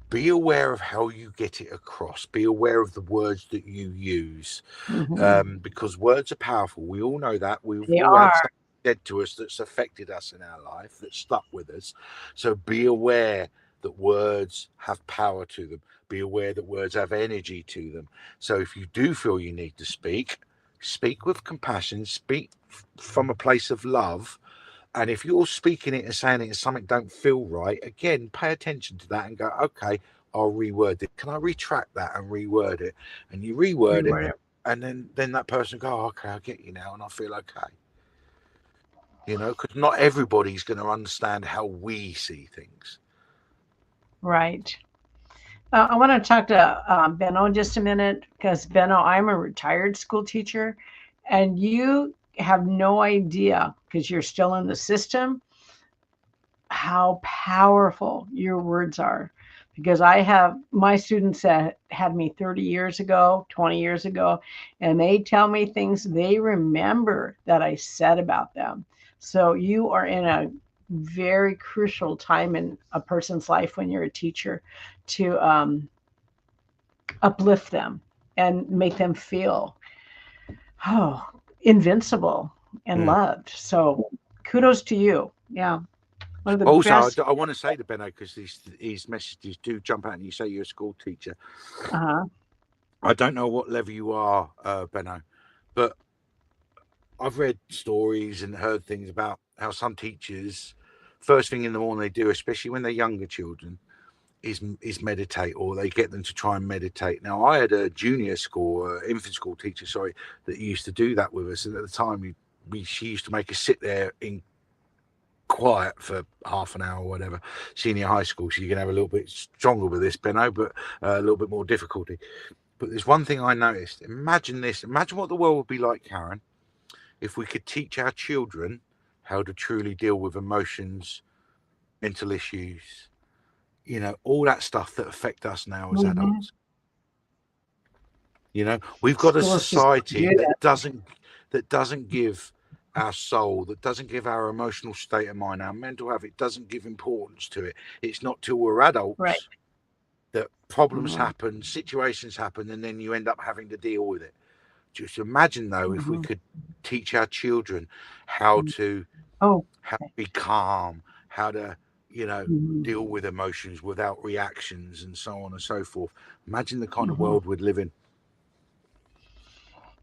be aware of how you get it across. Be aware of the words that you use, Hmm. because words are powerful. We all know that. We've They all had are. something said to us that's affected us in our life, that stuck with us. So be aware that words have power to them. Be aware that words have energy to them. So if you do feel you need to speak, speak with compassion, speak from a place of love. And if you're speaking it and saying it and something don't feel right, again, pay attention to that and go, okay, I'll reword it. Can I retract that and reword it? And you reword it, Reword it. and then that person go, oh, okay, I get you now, and I feel okay. Because not everybody's going to understand how we see things. Right. I want to talk to Benno just a minute because Benno, I'm a retired school teacher, and you have no idea because you're still in the system how powerful your words are. Because I have my students that had me 30 years ago, 20 years ago, and they tell me things they remember that I said about them. So you are in a very crucial time in a person's life when you're a teacher to uplift them and make them feel oh invincible and Mm. loved. So kudos to you. Yeah, one of the Also, best. I want to say to Benno, because these messages do jump out, and you say you're a school teacher. Uh-huh. I don't know what level you are, Benno, but I've read stories and heard things about how some teachers, first thing in the morning they do, especially when they're younger children, is meditate, or they get them to try and meditate. Now, I had a junior school, infant school teacher, sorry, that used to do that with us, and at the time, she used to make us sit there in quiet for half an hour or whatever. Senior high school, so you can have a little bit stronger with this, Benno, but a little bit more difficulty. But there's one thing I noticed. Imagine this. Imagine what the world would be like, Karen, if we could teach our children how to truly deal with emotions, mental issues, all that stuff that affect us now as Hmm. adults. We've got a Schools just don't society do that. that doesn't give our soul, that doesn't give our emotional state of mind, our mental health, it doesn't give importance to it. It's not till we're Right. adults that problems Hmm. happen, situations happen, and then you end up having to deal with it. Just imagine though, if we Hmm. could teach our children how to Oh. how to Okay. be calm, how to, Hmm. deal with emotions without reactions and so on and so forth. Imagine the kind of Hmm. world we'd live in.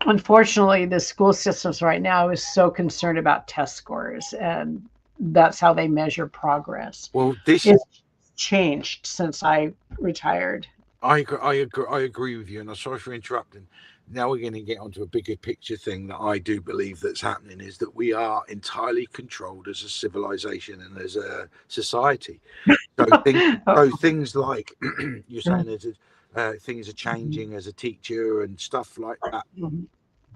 Unfortunately, the school systems right now is so concerned about test scores, and that's how they measure progress. Well, this It's changed since I retired. I agree with you, and I'm sorry for interrupting. Now we're going to get onto a bigger picture thing that I do believe that's happening, is that we are entirely controlled as a civilization and as a society. So things, Oh, so things like you're saying, things are Mhm. changing as a teacher and stuff like that. Mhm.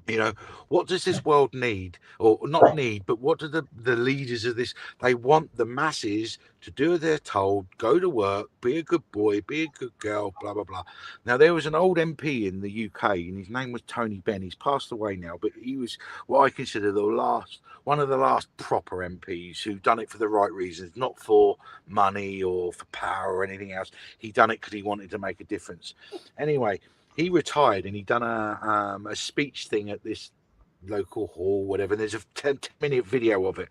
You know, what does this world need, or not need, but what do the leaders of this? They want the masses to do as they're told, go to work, be a good boy, be a good girl, blah blah blah. Now there was an old MP in the UK, and his name was Tony Benn. He's passed away now, but he was what I consider the last, one of the last proper MPs who done it for the right reasons, not for money or for power or anything else. He done it because he wanted to make a difference. Anyway, he retired and he done a speech thing at this local hall, whatever. And there's a 10-minute video of it.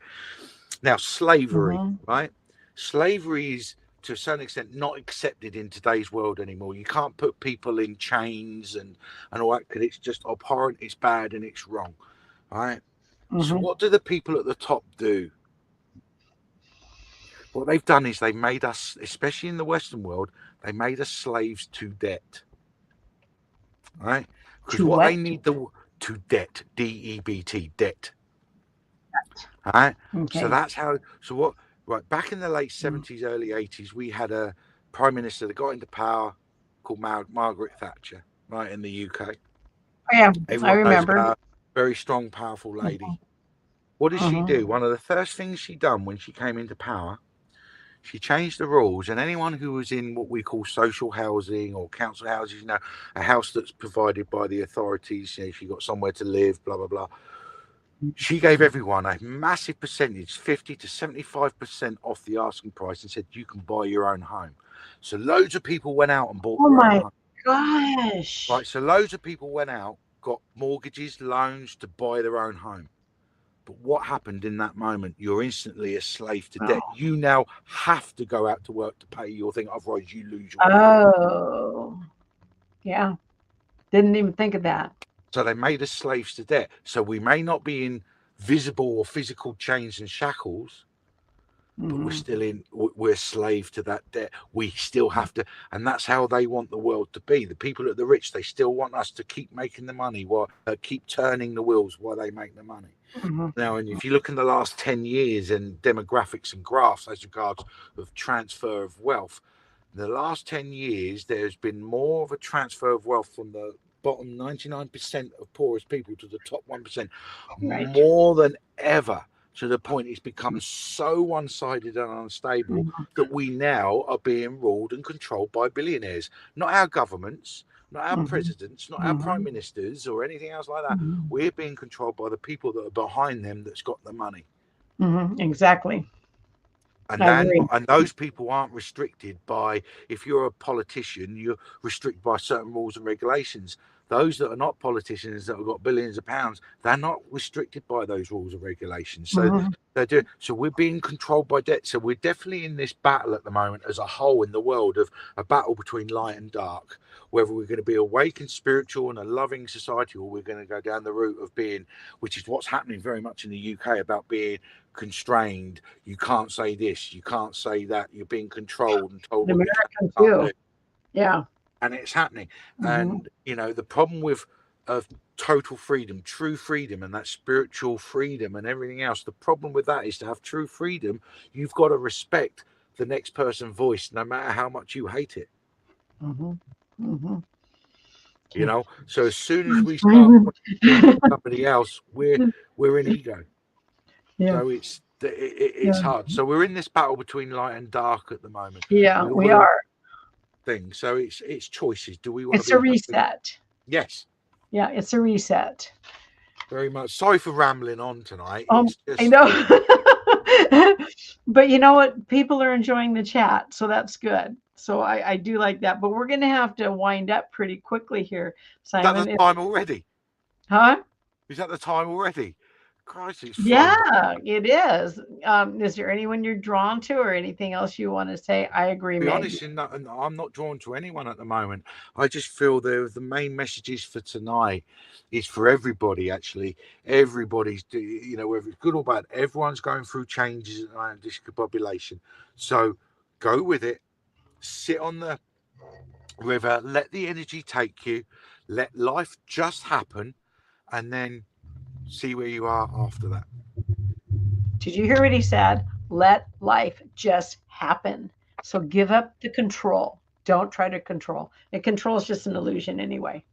Now, slavery, Mhm. right? Slavery is to a certain extent not accepted in today's world anymore. You can't put people in chains and all that because it's just abhorrent, it's bad, and it's wrong, right? So, Mhm. what do the people at the top do? What they've done is they've made us, especially in the Western world, they made us slaves to debt, right? Because To what they what? need the to debt, DEBT, debt, right? So Okay. that's how. So what? Right back in the late Mm. '70s, early '80s, we had a prime minister that got into power called Margaret Thatcher, right in the UK. Oh, yeah, I Everyone knows remember. about her, very strong, powerful lady. Mhm. What did she Mhm. do? One of the first things she done when she came into power, she changed the rules, and anyone who was in what we call social housing or council houses, a house that's provided by the authorities, she got somewhere to live, blah blah blah. She gave everyone a massive percentage, 50 to 75% off the asking price, and said you can buy your own home. So loads of people went out and bought Oh their own my home. Right, gosh. so loads of people went out, got mortgages, loans to buy their own home. But what happened in that moment? You're instantly a slave to debt. Oh. You now have to go out to work to pay your thing, otherwise you lose your job. Oh. Yeah. Didn't even think of that. So they made us slaves to debt. So we may not be in visible or physical chains and shackles, but we're Mhm. still we're slave to that debt. We still have to, and that's how they want the world to be. The people at the rich, they still want us to keep making the money, while keep turning the wheels while they make the money. Mhm. Now, and if you look in the last 10 years and demographics and graphs as regards of transfer of wealth, in the last 10 years, there's been more of a transfer of wealth from the bottom 99% of poorest people to the top 1%, Right. more than ever, to the point it's become so one sided and unstable Mhm. that we now are being ruled and controlled by billionaires. Not our governments, not our Mhm. presidents, not our prime Mhm. ministers or anything else like that. Mhm. We're being controlled by the people that are behind them that's got the money. Mhm. Exactly. And I then agree. and those people aren't restricted by, if you're a politician, you're restricted by certain rules and regulations. Those that are not politicians that have got billions of pounds, they're not restricted by those rules and regulations. So Mhm. they do. So we're being controlled by debt. So we're definitely in this battle at the moment as a whole in the world, of a battle between light and dark, whether we're going to be awake and spiritual and a loving society, or we're going to go down the route of being, which is what's happening very much in the UK, about being constrained. You can't say this, you can't say that. You're being controlled and told The what you can American and can't too. do, Yeah. and it's happening. Mhm. And the problem with of total freedom, true freedom, and that spiritual freedom and everything else. The problem with that is, to have true freedom, you've got to respect the next person's voice, no matter how much you hate it. Mhm. Mhm. You Okay. know. So as soon as I'm we start fine. putting against somebody else, we're in ego. Yeah. So it's Yeah. hard. So we're in this battle between light and dark at the moment. Yeah. We We're are. thing. So it's choices. Do we want to It's be a happy? reset. Yes, Yeah. It's a reset. very much. Sorry for rambling on tonight. It's I just know. But you know what? People are enjoying the chat, so that's good. So I do like that. But we're going to have to wind up pretty quickly here, is that the Simon. time already? Huh? Is that the time already? Christ, it's flown by. Yeah, it is. Is there anyone you're drawn to or anything else you want to say? I agree, Be Meg. honest, in that, and I'm not drawn to anyone at the moment. I just feel the main messages for tonight is for everybody. Actually, everybody's, whether it's good or bad, everyone's going through changes in our discombobulation. So go with it. Sit on the river, let the energy take you, let life just happen, and then see where you are after that. Did you hear what he said? Let life just happen. So give up the control. Don't try to control. And control is just an illusion anyway.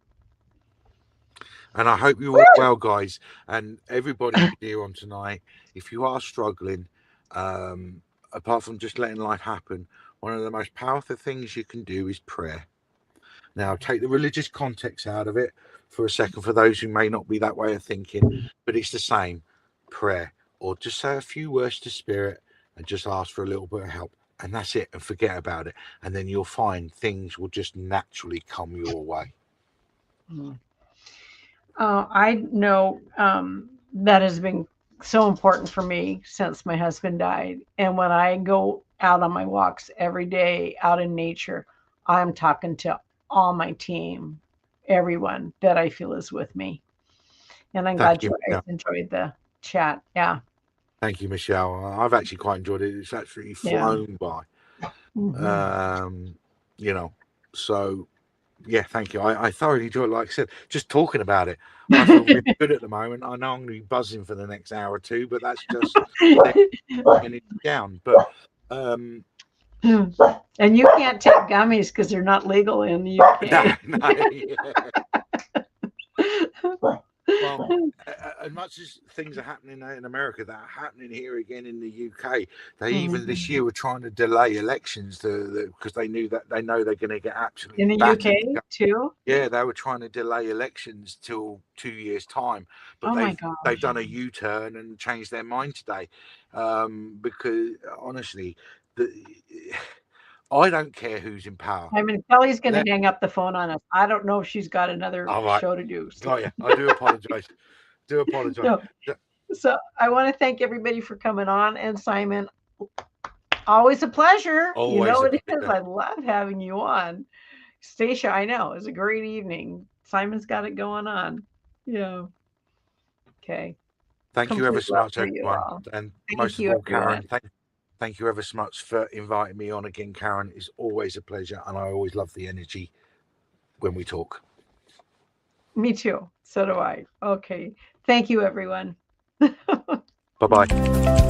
And I hope you're all well, guys, and everybody here on tonight. If you are struggling, apart from just letting life happen, one of the most powerful things you can do is prayer. Now, take the religious context out of it for a second for those who may not be that way of thinking, but it's the same prayer, or just say a few words to spirit and just ask for a little bit of help. And that's it, and forget about it. And then you'll find things will just naturally come your way. Mm. I know that has been so important for me since my husband died. And when I go out on my walks every day out in nature, I'm talking to all my team, everyone that I feel is with me. And I'm Thank glad you, you guys Michelle. enjoyed the chat. Yeah. Thank you, Michelle. I've actually quite enjoyed it. It's actually Yeah. flown by. Hmm. Um, you know, so yeah, thank you. I thoroughly enjoy it. Like I said, just talking about it, I feel really good at the moment. I know I'm going to be buzzing for the next hour or two, but that's just taking it down. But um, And you can't take gummies because they're not legal in the no, UK. no, yeah. Well, as much as things are happening in America, that are happening here again in the UK. They even this Mhm. year were trying to delay elections because they know they're going to get In absolutely the battered. UK too? Yeah, they were trying to delay elections till 2 years' time, but Oh my they've gosh. done a U-turn and changed their mind today. Because honestly, the, I don't care who's in power. I mean, Kelly's going Let to hang up the phone on us. I don't know if she's got another all right, show to do. So, got you. I do apologise. Do apologise. no. So I want to thank everybody for coming on. And Simon, always a pleasure. You Always know a it is. pleasure. I love having you on. Stacia, I know. It was a great evening. Simon's got it going on. Yeah. Okay. Thank you ever Complete so love much, for you everyone, all. and Thank most of you, all, everyone. Karen. Thank you ever so much for inviting me on again, Karen. It's always a pleasure, and I always love the energy when we talk. Me too. So do I. Okay. Thank you, everyone. Bye bye.